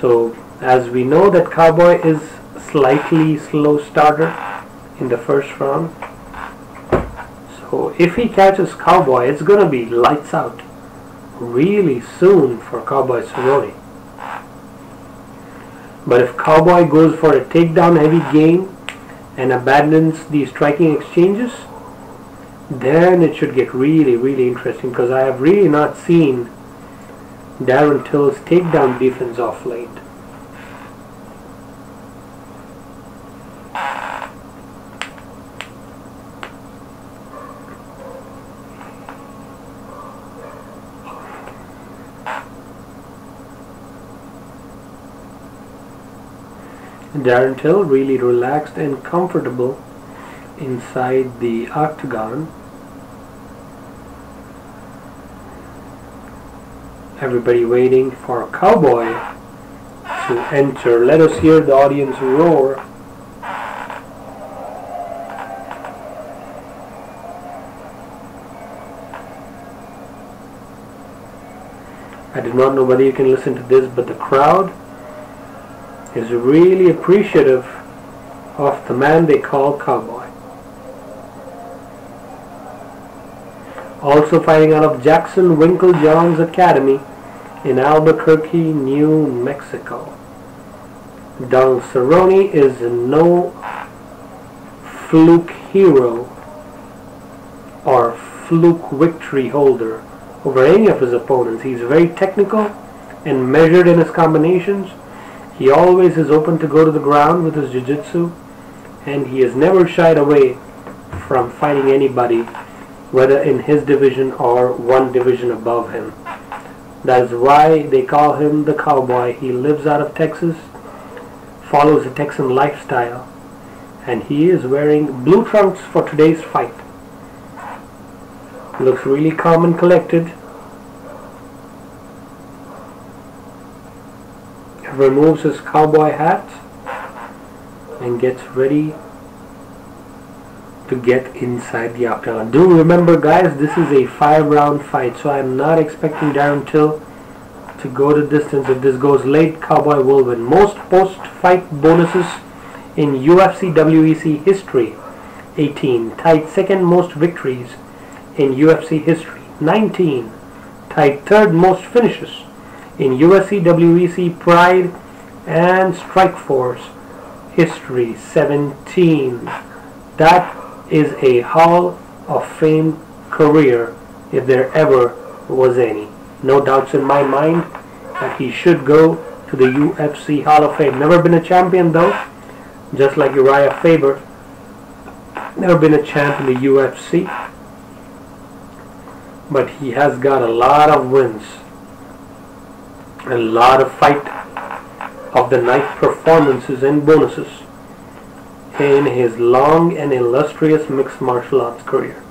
So, as we know that Cowboy is slightly slow starter in the first round. So, if he catches Cowboy, it's going to be lights out really soon for Cowboy Cerrone. But if Cowboy goes for a takedown heavy game and abandons the striking exchanges, then it should get really, really interesting, because I have really not seen Darren Till's takedown defense off late. Darren Till really relaxed and comfortable inside the octagon. Everybody waiting for Cowboy to enter. Let us hear the audience roar. I do not know whether you can listen to this, but the crowd is really appreciative of the man they call Cowboy. Also fighting out of Jackson Winklejohn's Academy in Albuquerque, New Mexico. Don Cerrone is no fluke hero or fluke victory holder over any of his opponents. He's very technical and measured in his combinations. He always is open to go to the ground with his jiu-jitsu, and he has never shied away from fighting anybody, whether in his division or one division above him. That is why they call him the Cowboy. He lives out of Texas, follows a Texan lifestyle, and he is wearing blue trunks for today's fight. Looks really calm and collected. Removes his cowboy hat and gets ready to get inside the octagon. Do remember, guys, this is a 5-round fight, so I'm not expecting Darren Till to go the distance. If this goes late, Cowboy will win. Most post-fight bonuses in UFC WEC history, 18. Tied second most victories in UFC history, 19. Tied third most finishes in UFC WEC Pride and Strikeforce history, 17. That is a Hall of Fame career, if there ever was any. No doubts in my mind that he should go to the UFC Hall of Fame. Never been a champion though, just like Uriah Faber. Never been a champ in the UFC, but he has got a lot of wins, a lot of fight of the night performances and bonuses in his long and illustrious mixed martial arts career.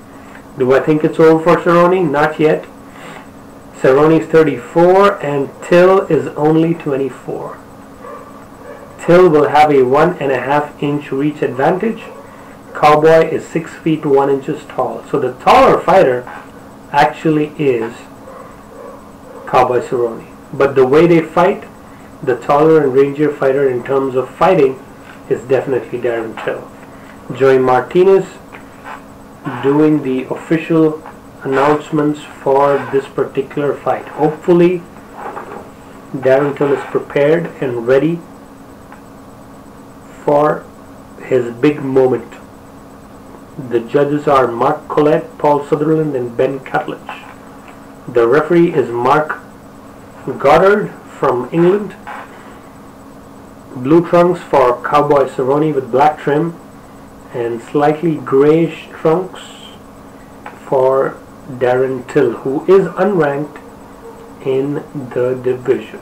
Do I think it's over for Cerrone? Not yet. Cerrone is 34 and Till is only 24. Till will have a 1.5 inch reach advantage. Cowboy is 6 feet 1 inches tall. So the taller fighter actually is Cowboy Cerrone. But the way they fight, the taller and rangier fighter in terms of fighting is definitely Darren Till. Joey Martinez doing the official announcements for this particular fight. Hopefully Darren Till is prepared and ready for his big moment. The judges are Mark Collette, Paul Sutherland, and Ben Cutledge. The referee is Mark Goddard from England. Blue trunks for Cowboy Cerrone with black trim, and slightly grayish trunks for Darren Till, who is unranked in the division.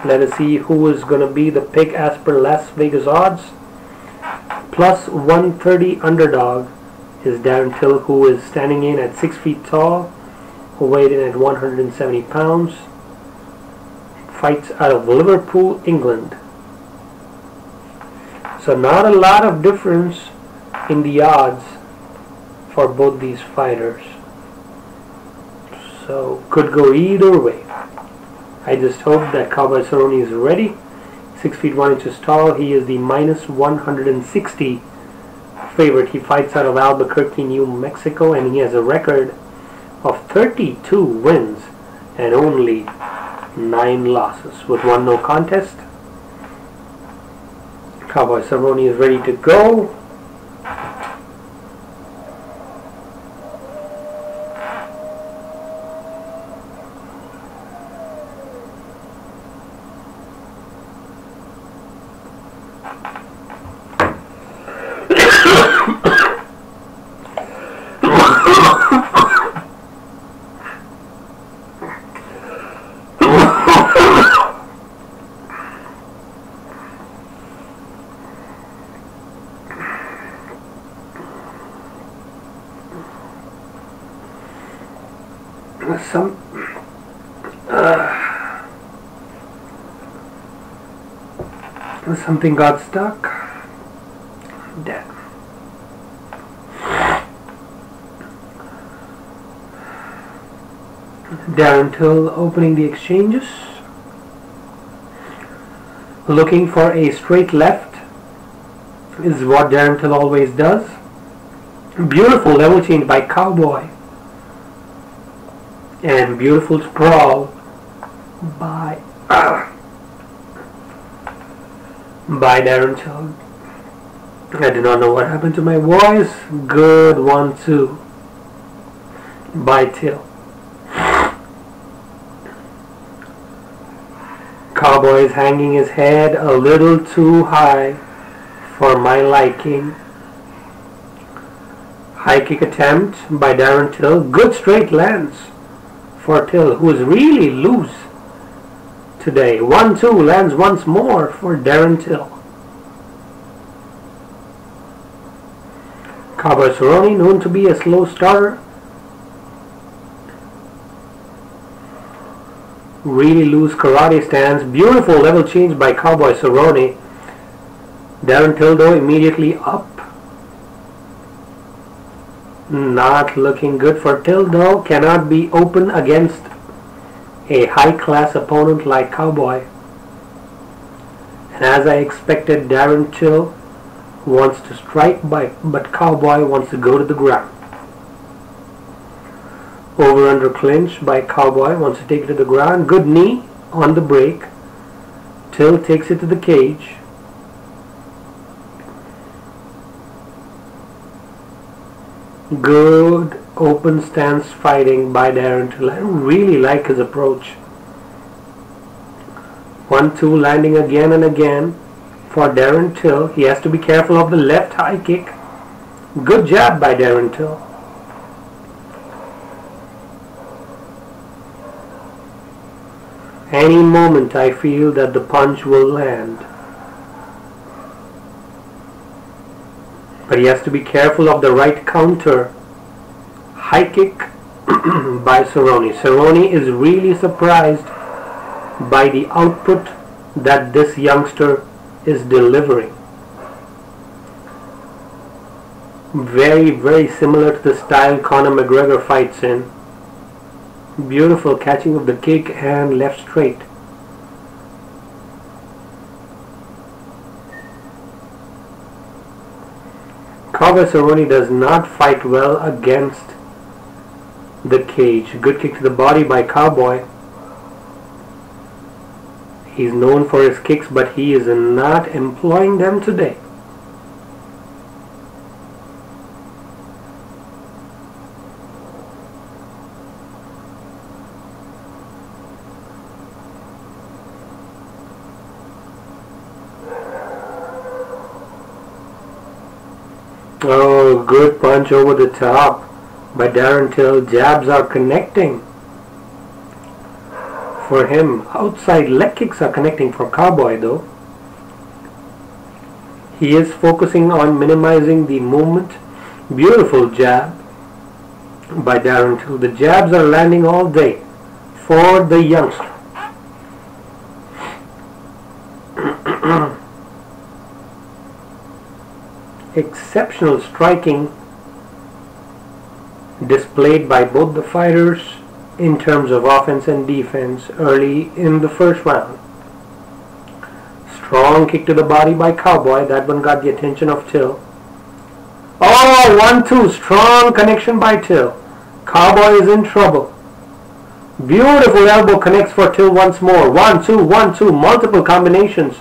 Let us see who is going to be the pick as per Las Vegas odds. Plus 130 underdog is Darren Till, who is standing in at 6 feet tall, who weighed in at 170 pounds. Fights out of Liverpool, England. So not a lot of difference in the odds for both these fighters. So could go either way. I just hope that Cowboy Cerrone is ready. 6 feet 1 inches tall. He is the minus 160 favorite. He fights out of Albuquerque, New Mexico, and he has a record of 32 wins and only 9 losses with 1 no contest. Cowboy Cerrone is ready to go. Something got stuck. Dead. Darren Till opening the exchanges. Looking for a straight left is what Darren Till always does. Beautiful level change by Cowboy. And beautiful sprawl by Darren Till. I do not know what happened to my voice. Good 1-2 by Till. Cowboy is hanging his head a little too high for my liking. High kick attempt by Darren Till. Good straight lands for Till, who is really loose today. 1-2 lands once more for Darren Till. Cowboy Cerrone, known to be a slow starter. Really loose karate stance. Beautiful level change by Cowboy Cerrone. Darren Till though immediately up. Not looking good for Till though. Cannot be open against a high class opponent like Cowboy. And as I expected, Darren Till wants to strike but Cowboy wants to go to the ground. Over under clinch by Cowboy, wants to take it to the ground. Good knee on the break. Till takes it to the cage. Good open stance fighting by Darren Till. I really like his approach. 1-2 landing again and again for Darren Till. He has to be careful of the left high kick. Good jab by Darren Till. Any moment I feel that the punch will land. But he has to be careful of the right counter. High kick by Cerrone. Cerrone is really surprised by the output that this youngster is delivering. Very, very similar to the style Conor McGregor fights in. Beautiful catching of the kick and left straight. Cowboy Cerrone does not fight well against the cage. Good kick to the body by Cowboy. He's known for his kicks, but he is not employing them today. Oh, good punch over the top by Darren Till. Jabs are connecting for him. Outside leg kicks are connecting for Cowboy though. He is focusing on minimizing the movement. Beautiful jab by Darren Till. The jabs are landing all day for the youngster. Exceptional striking displayed by both the fighters in terms of offense and defense early in the first round. Strong kick to the body by Cowboy. That one got the attention of Till. Oh, 1-2. Strong connection by Till. Cowboy is in trouble. Beautiful elbow connects for Till once more. 1-2, 1-2. Multiple combinations.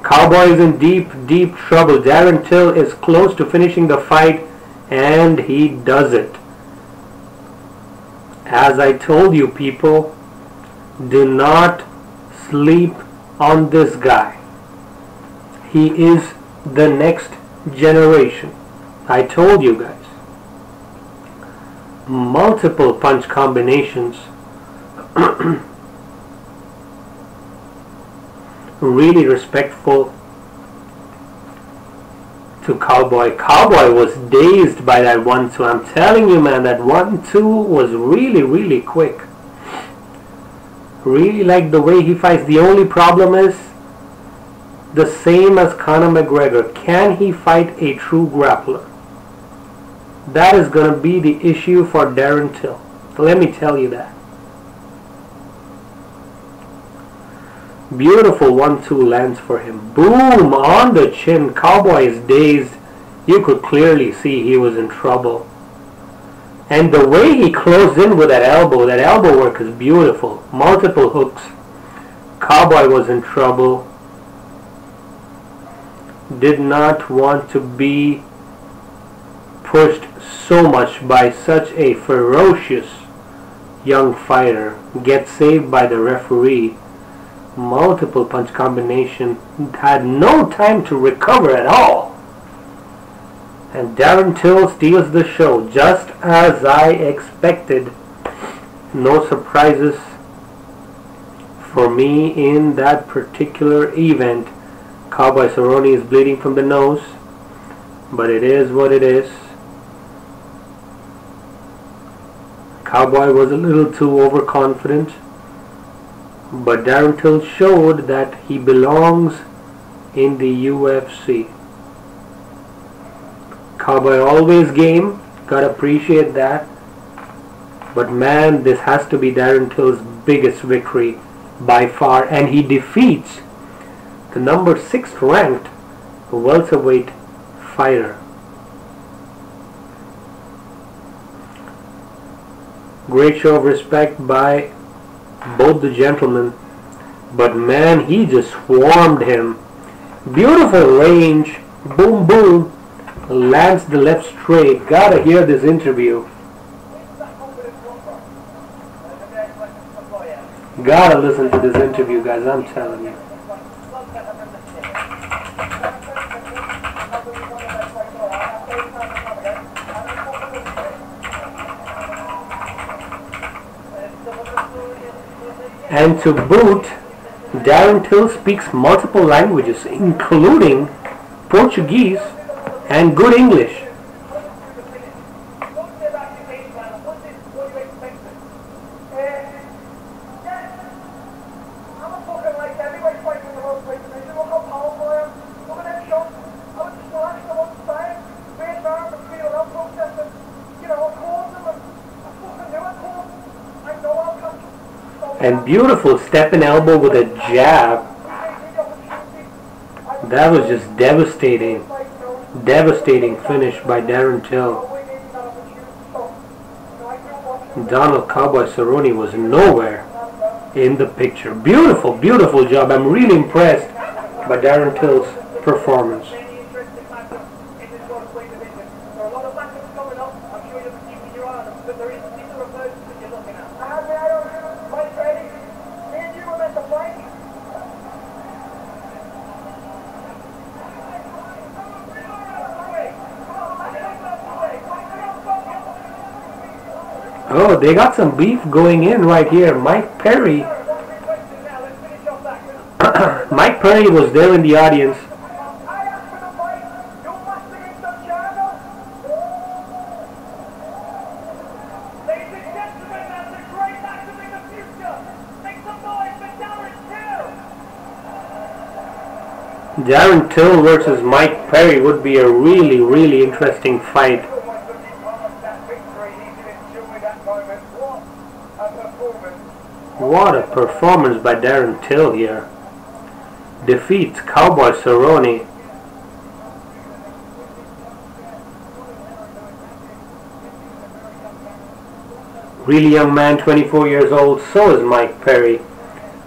Cowboy is in deep, deep trouble. Darren Till is close to finishing the fight, and he does it. As I told you, people, do not sleep on this guy. He is the next generation. I told you guys. Multiple punch combinations. Really respectful to Cowboy. Cowboy was dazed by that 1-2. I'm telling you, man, that 1-2 was really, really quick. Really like the way he fights. The only problem is the same as Conor McGregor. Can he fight a true grappler? That is going to be the issue for Darren Till. Let me tell you that. Beautiful 1-2 lands for him. Boom! On the chin. Cowboy is dazed. You could clearly see he was in trouble. And the way he closed in with that elbow work is beautiful. Multiple hooks. Cowboy was in trouble. Did not want to be pushed so much by such a ferocious young fighter. Gets saved by the referee. Multiple punch combination. Had no time to recover at all. And Darren Till steals the show, just as I expected. No surprises for me in that particular event. Cowboy Cerrone is bleeding from the nose, but it is what it is. Cowboy was a little too overconfident, but Darren Till showed that he belongs in the UFC. Cowboy always game, gotta appreciate that. But man, this has to be Darren Till's biggest victory by far, and he defeats the number 6th ranked welterweight fighter. Great show of respect by both the gentlemen, but man, he just swarmed him. Beautiful range, boom boom. Lands the left straight. Gotta hear this interview. Gotta listen to this interview, guys, I'm telling you. And to boot, Darren Till speaks multiple languages, including Portuguese and good English. And beautiful step-in elbow with a jab. That was just devastating. Devastating finish by Darren Till. Donald Cowboy Cerrone was nowhere in the picture. Beautiful, beautiful job. I'm really impressed by Darren Till's performance. Oh, they got some beef going in right here. Mike Perry. Mike Perry was there in the audience. Darren Till versus Mike Perry would be a really, really interesting fight. What a performance by Darren Till here. Defeats Cowboy Cerrone. Really young man, 24 years old. So is Mike Perry.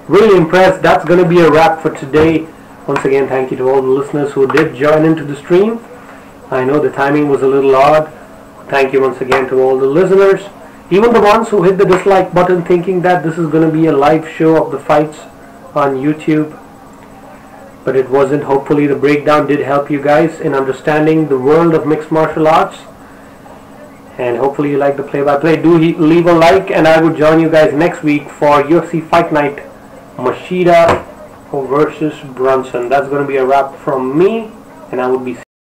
Really impressed. That's going to be a wrap for today. Once again, thank you to all the listeners who did join into the stream. I know the timing was a little odd. Thank you once again to all the listeners. Even the ones who hit the dislike button thinking that this is going to be a live show of the fights on YouTube. But it wasn't. Hopefully the breakdown did help you guys in understanding the world of mixed martial arts. And hopefully you like the play-by-play. Do leave a like, and I will join you guys next week for UFC Fight Night. Machida versus Brunson. That's going to be a wrap from me, and I will be